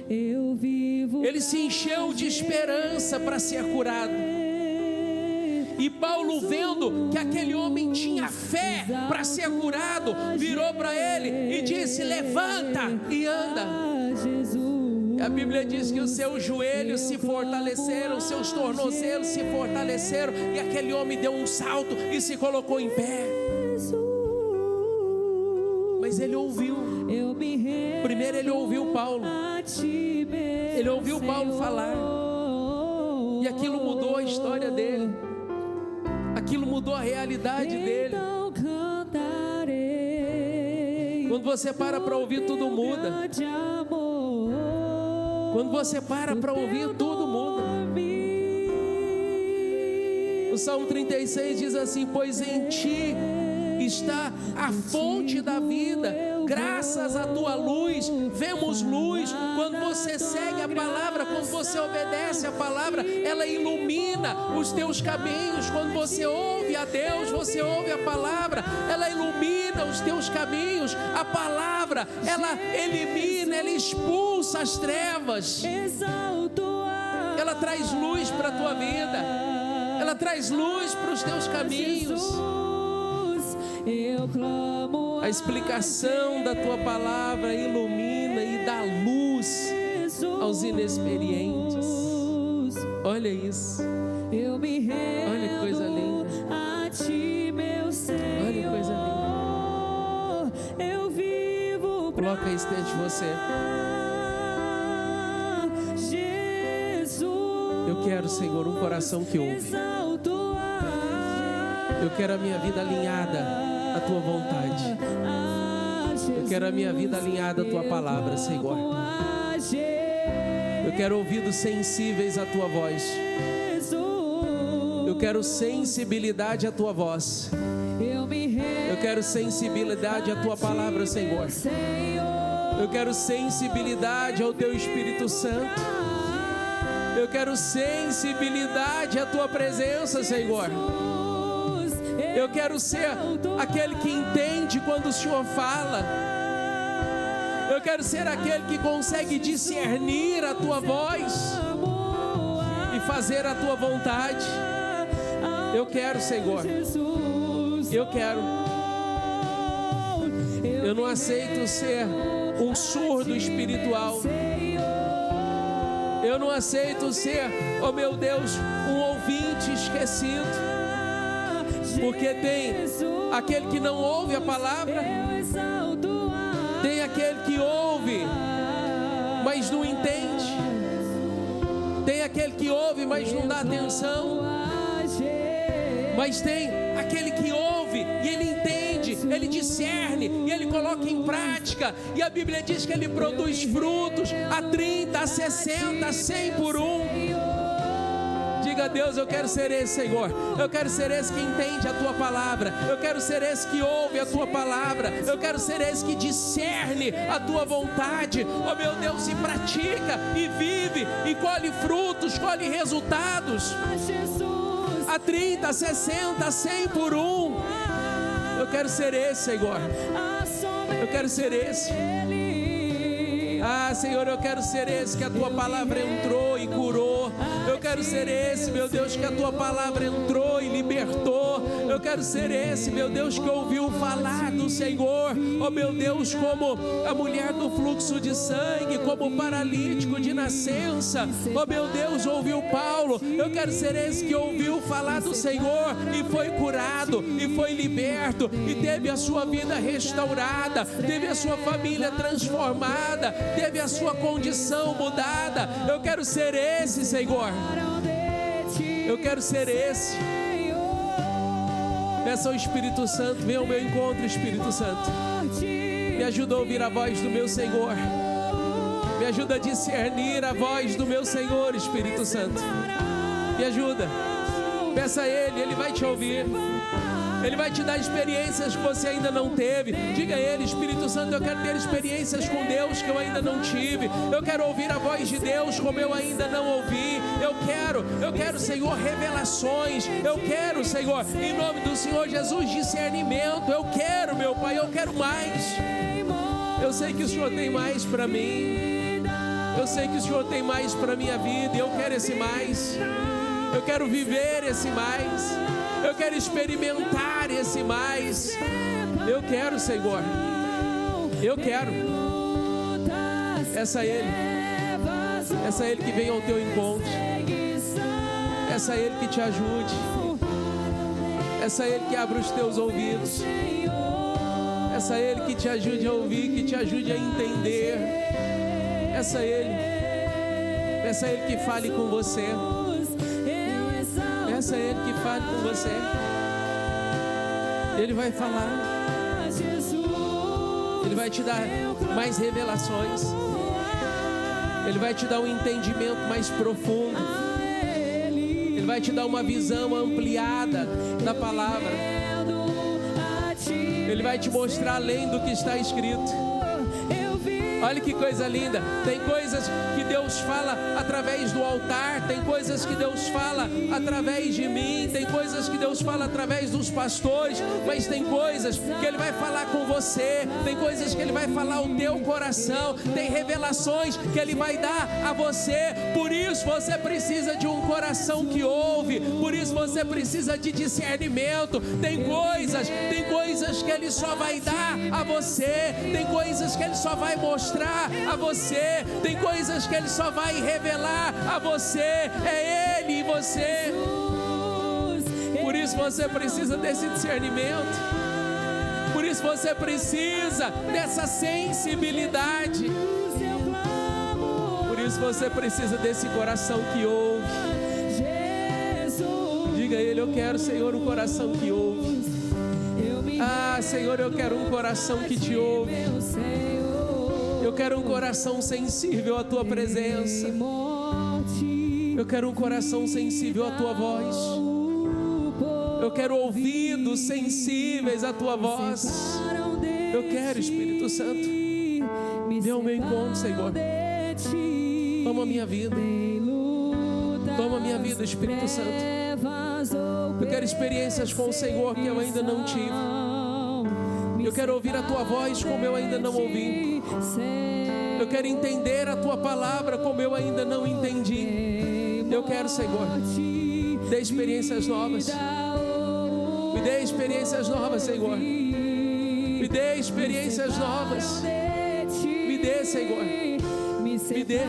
ele se encheu de esperança para ser curado. E Paulo, vendo que aquele homem tinha fé para ser curado, virou para ele e disse: levanta e anda. A Bíblia diz que os seus joelhos se fortaleceram, os seus tornozelos se fortaleceram, e aquele homem deu um salto e se colocou em pé. Mas ele ouviu. Primeiro ele ouviu Paulo. Ele ouviu Paulo falar. E aquilo mudou a história dele. Aquilo mudou a realidade dele. Quando você para ouvir, tudo muda. Quando você para ouvir, tudo muda. O Salmo 36 diz assim: pois em ti está a fonte da vida, graças à tua luz vemos luz. Quando você segue a palavra, quando você obedece a palavra, ela ilumina os teus caminhos. Quando você ouve a Deus, você ouve a palavra, ela ilumina os teus caminhos. A palavra, ela elimina, ela expulsa as trevas, ela traz luz para a tua vida, ela traz luz para os teus caminhos. A explicação da tua palavra ilumina e dá luz aos inexperientes. Olha isso. Olha que coisa linda. Olha que coisa linda. Coloca isso dentro de você. Eu quero, Senhor, um coração que ouve. Eu quero a minha vida alinhada à tua vontade. Eu quero a minha vida alinhada à tua palavra, Senhor. Eu quero ouvidos sensíveis à tua voz. Eu quero sensibilidade à tua voz. Eu quero sensibilidade à tua palavra, Senhor. Eu quero sensibilidade ao teu Espírito Santo. Eu quero sensibilidade à tua presença, Senhor. Eu quero ser aquele que entende quando o Senhor fala. Eu quero ser aquele que consegue discernir a tua voz e fazer a tua vontade. Eu quero, Senhor. Eu quero. Eu não aceito ser um surdo espiritual. Eu não aceito ser, oh meu Deus, um ouvinte esquecido. Porque tem aquele que não ouve a palavra, tem aquele que ouve, mas não entende, tem aquele que ouve, mas não dá atenção, mas tem aquele que ouve e ele entende, ele discerne e ele coloca em prática. E a Bíblia diz que ele produz frutos a 30, a 60, a 100 por um. Diga a Deus: eu quero ser esse, Senhor. Eu quero ser esse que entende a tua palavra. Eu quero ser esse que ouve a tua palavra. Eu quero ser esse que discerne a tua vontade, oh meu Deus, e pratica, e vive, e colhe frutos, colhe resultados a 30, a 60, a 100 por um. Eu quero ser esse, Senhor. Eu quero ser esse. Ah, Senhor, eu quero ser esse que a tua palavra entrou e curou. Eu quero ser esse, meu Deus, que a tua palavra entrou e libertou. Eu quero ser esse, meu Deus, que ouviu falar do Senhor, oh meu Deus, como a mulher do fluxo de sangue, como o paralítico de nascença, oh meu Deus, ouviu Paulo. Eu quero ser esse que ouviu falar do Senhor e foi curado, e foi liberto, e teve a sua vida restaurada, teve a sua família transformada, teve a sua condição mudada. Eu quero ser esse, Senhor. Eu quero ser esse. Peça ao Espírito Santo, venha ao meu encontro, Espírito Santo. Me ajuda a ouvir a voz do meu Senhor. Me ajuda a discernir a voz do meu Senhor, Espírito Santo. Me ajuda. Peça a Ele, Ele vai te ouvir. Ele vai te dar experiências que você ainda não teve. Diga a Ele: Espírito Santo, eu quero ter experiências com Deus que eu ainda não tive. Eu quero ouvir a voz de Deus como eu ainda não ouvi. Eu quero, Senhor, revelações. Eu quero, Senhor, em nome do Senhor Jesus, discernimento. Eu quero, meu Pai, eu quero mais. Eu sei que o Senhor tem mais para mim. Eu sei que o Senhor tem mais para a minha vida. E eu quero esse mais. Eu quero viver esse mais. Eu quero experimentar esse mais. Eu quero, Senhor. Eu quero. Peça a Ele. Peça a Ele que venha ao teu encontro. Peça a Ele que te ajude. Peça a Ele que abra os teus ouvidos. Peça a Ele que te ajude a ouvir, que te ajude a entender. Peça a Ele. Peça a Ele que fale com você. Peça a Ele que fale com você. Ele vai falar. Ele vai te dar mais revelações. Ele vai te dar um entendimento mais profundo. Ele vai te dar uma visão ampliada da palavra. Ele vai te mostrar além do que está escrito. Olha que coisa linda. Tem coisas que Deus fala através do altar. Tem coisas que Deus fala através de mim. Tem coisas que Deus fala através dos pastores. Mas tem coisas que Ele vai falar com você. Tem coisas que Ele vai falar ao teu coração. Tem revelações que Ele vai dar a você. Por isso você precisa de um coração que ouve. Por isso você precisa de discernimento. Tem coisas que Ele só vai dar a você. Tem coisas que Ele só vai mostrar a você. Tem coisas que Ele só vai revelar a você. É Ele e você. Por isso você precisa desse discernimento. Por isso você precisa dessa sensibilidade. Por isso você precisa desse coração que ouve. Diga a Ele: eu quero, Senhor, um coração que ouve. Ah, Senhor, eu quero um coração que te ouve. Eu quero um coração sensível à tua presença. Eu quero um coração sensível à tua voz. Eu quero ouvidos sensíveis à tua voz. Eu quero, Espírito Santo. Vem ao meu encontro, Senhor. Toma a minha vida. Toma a minha vida, Espírito Santo. Eu quero experiências com o Senhor que eu ainda não tive. Eu quero ouvir a tua voz como eu ainda não ouvi. Eu quero entender a tua palavra como eu ainda não entendi. Eu quero, Senhor, dê experiências novas. Me dê experiências novas, Senhor. Me dê experiências novas. Me dê, Senhor. Me dê.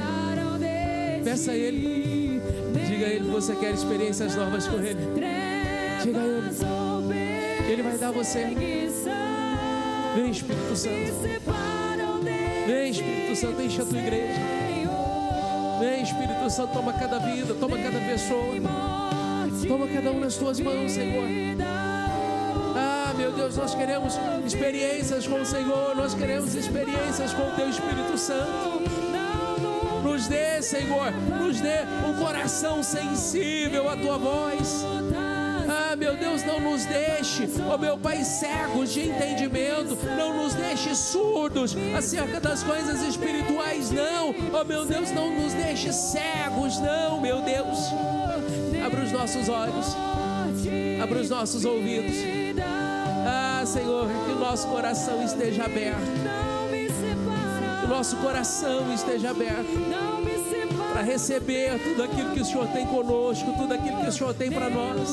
Peça a Ele. Diga a Ele que você quer experiências novas com Ele. Diga a Ele. Ele vai dar a você. Vem, Espírito Santo. Vem, Espírito Santo, enche a tua igreja. Vem, Espírito Santo, toma cada vida, toma cada pessoa. Toma cada um nas tuas mãos, Senhor. Ah, meu Deus, nós queremos experiências com o Senhor. Nós queremos experiências com o teu Espírito Santo. Nos dê, Senhor, nos dê um coração sensível à tua voz. Ah, meu Deus, não nos deixe, ó meu Pai, cegos de entendimento. Não nos deixe surdos acerca das coisas espirituais, não. Ó meu Deus, não nos deixe cegos, não, meu Deus. Abra os nossos olhos, abra os nossos ouvidos. Ah, Senhor, que o nosso coração esteja aberto. Que o nosso coração esteja aberto para receber tudo aquilo que o Senhor tem conosco, tudo aquilo que o Senhor tem para nós.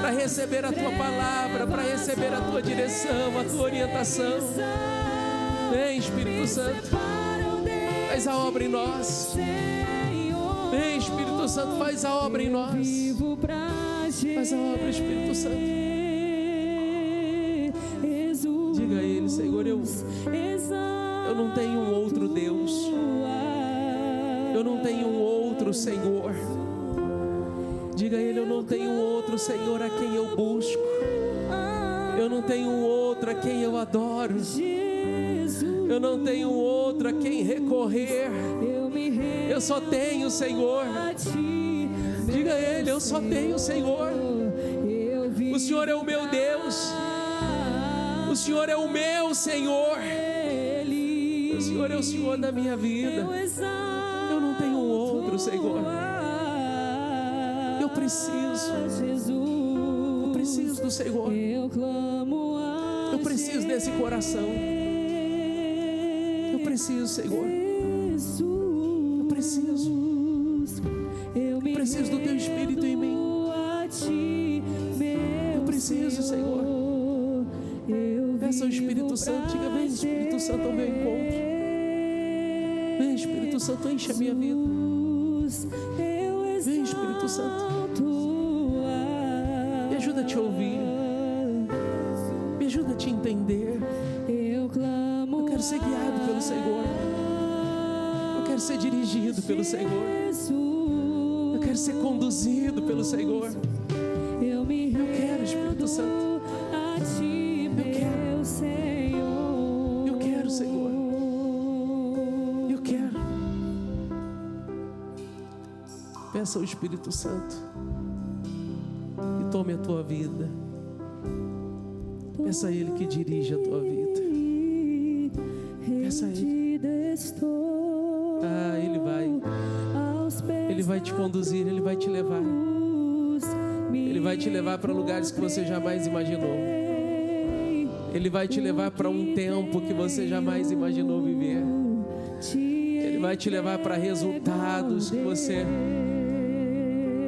Para receber a tua palavra, para receber a tua direção, a tua orientação. Vem, Espírito Santo, faz a obra em nós. Vem, Espírito Santo, faz a obra em nós. Faz a obra, Espírito Santo. Diga a Ele: Senhor, eu não tenho um outro Deus. Eu não tenho um outro Senhor. Diga a Ele: eu não tenho outro Senhor a quem eu busco, eu não tenho outro a quem eu adoro, eu não tenho outro a quem recorrer, eu só tenho o Senhor. Diga a Ele: eu só tenho o Senhor. O Senhor é o meu Deus, o Senhor é o meu Senhor, o Senhor é o Senhor da minha vida. Eu não tenho outro Senhor. Eu preciso do Senhor. Eu preciso desse coração. Eu preciso, Senhor. Eu preciso do Teu Espírito em mim. Eu preciso, Senhor. Peça ao Espírito Santo. Diga: vem, Espírito Santo, ao meu encontro. Vem, Espírito Santo, enche a minha vida. Vem, Espírito Santo. Me ajuda a te ouvir. Me ajuda a te entender. Eu quero ser guiado pelo Senhor. Eu quero ser dirigido pelo Senhor. Eu quero ser conduzido pelo Senhor. Eu quero, Espírito Santo. Eu quero, Senhor. Eu quero. Peça ao Espírito Santo que tome a tua vida. Peça a Ele que dirija a tua vida. Peça a Ele. Ele vai te conduzir, Ele vai te levar. Ele vai te levar para lugares que você jamais imaginou. Ele vai te levar para um tempo que você jamais imaginou viver. Ele vai te levar para resultados que você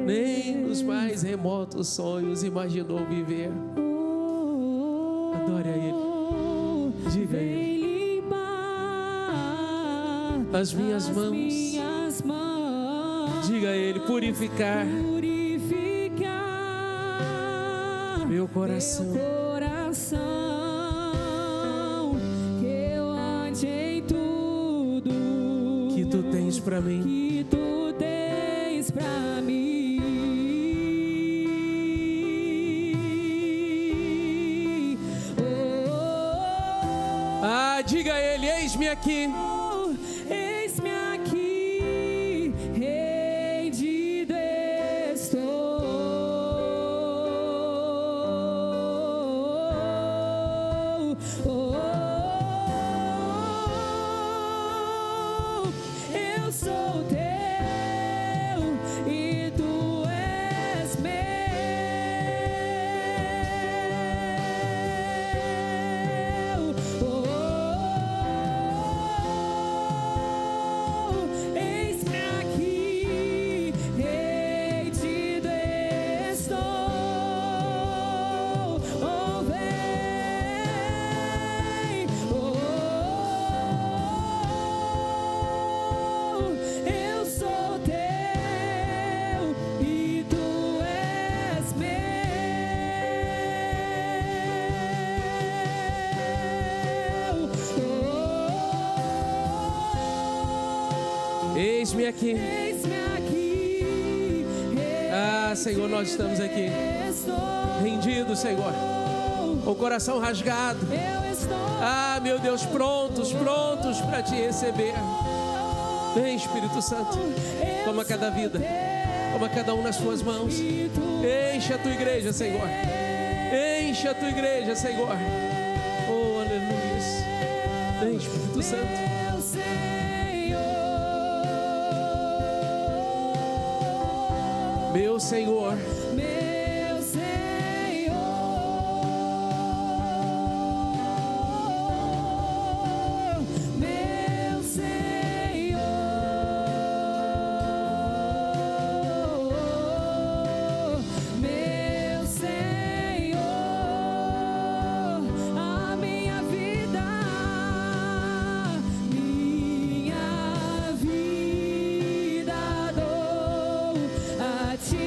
nem nos mais remotos sonhos imaginou viver. Adore a Ele. Diga a Ele: as minhas mãos. Diga a Ele: purificar meu coração, que eu ande em tudo que Tu tens para mim. Diga a Ele: eis-me aqui. Eis-me aqui. Ah, Senhor, nós estamos aqui rendidos, Senhor, o coração rasgado. Ah, meu Deus, prontos para te receber. Vem, Espírito Santo, toma cada vida, toma cada um nas tuas mãos. Enche a tua igreja, Senhor. Enche a tua igreja, Senhor. Oh, aleluia. Vem, Espírito Santo. Meu Senhor, meu Senhor, meu Senhor, meu Senhor, a minha vida dou a Ti.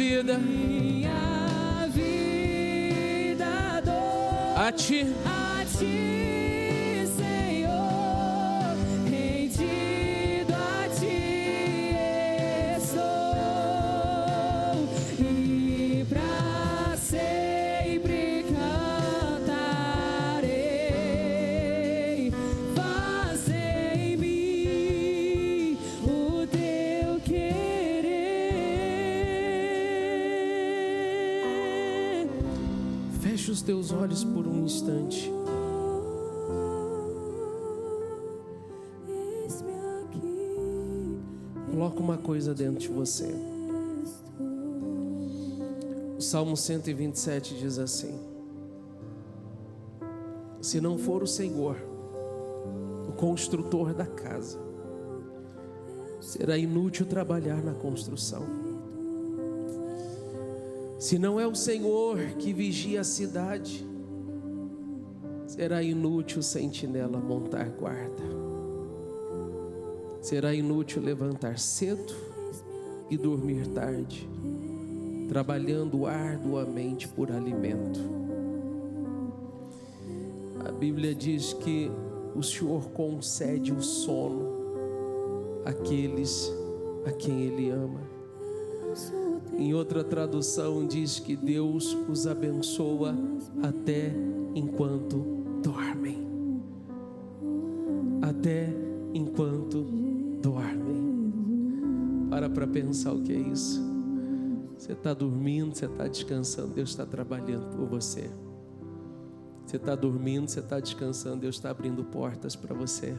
vida, minha vida dou a Ti, Senhor, rendido a Ti estou, e pra sempre cantarei. Faz em mim o Teu querer. feche os teus olhos por um instante. Eis-me aqui, Coloca uma coisa dentro de você. O Salmo 127 diz assim: se não for o Senhor, o construtor da casa, será inútil trabalhar na construção. Se não é o Senhor que vigia a cidade, será inútil o sentinela montar guarda. Será inútil levantar cedo e dormir tarde, trabalhando arduamente por alimento. A Bíblia diz que o Senhor concede o sono àqueles a quem Ele ama. Em outra tradução diz que Deus os abençoa até enquanto dormem. Até enquanto dormem. Para pensar o que é isso. Você está dormindo, você está descansando, Deus está trabalhando por você. Você está dormindo, você está descansando, Deus está abrindo portas para você.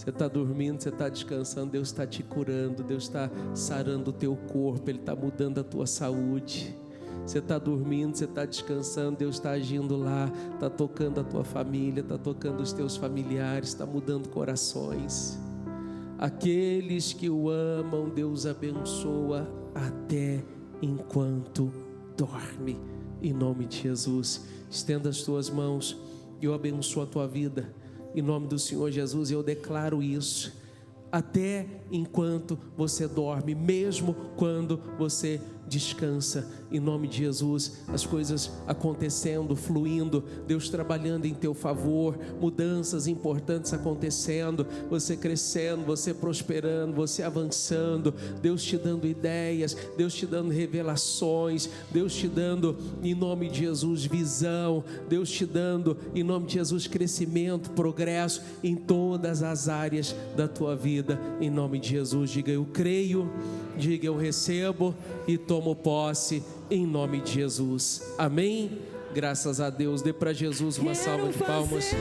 Você está dormindo, você está descansando, Deus está te curando, Deus está sarando o teu corpo, Ele está mudando a tua saúde. Você está dormindo, você está descansando, Deus está agindo lá, está tocando a tua família, está tocando os teus familiares, está mudando corações. Aqueles que o amam, Deus abençoa até enquanto dorme. Em nome de Jesus, estenda as tuas mãos e eu abençoo a tua vida. Em nome do Senhor Jesus, eu declaro isso. Até enquanto você dorme, mesmo quando você descansa, em nome de Jesus, as coisas acontecendo, fluindo, Deus trabalhando em teu favor, mudanças importantes acontecendo, você crescendo, você prosperando, você avançando, Deus te dando ideias, Deus te dando revelações, Deus te dando, em nome de Jesus, visão, Deus te dando, em nome de Jesus, crescimento, progresso em todas as áreas da tua vida, em nome de Jesus. Diga eu creio, diga eu recebo e tomo posse em nome de Jesus. Amém? Graças a Deus. Dê para Jesus uma salva de palmas.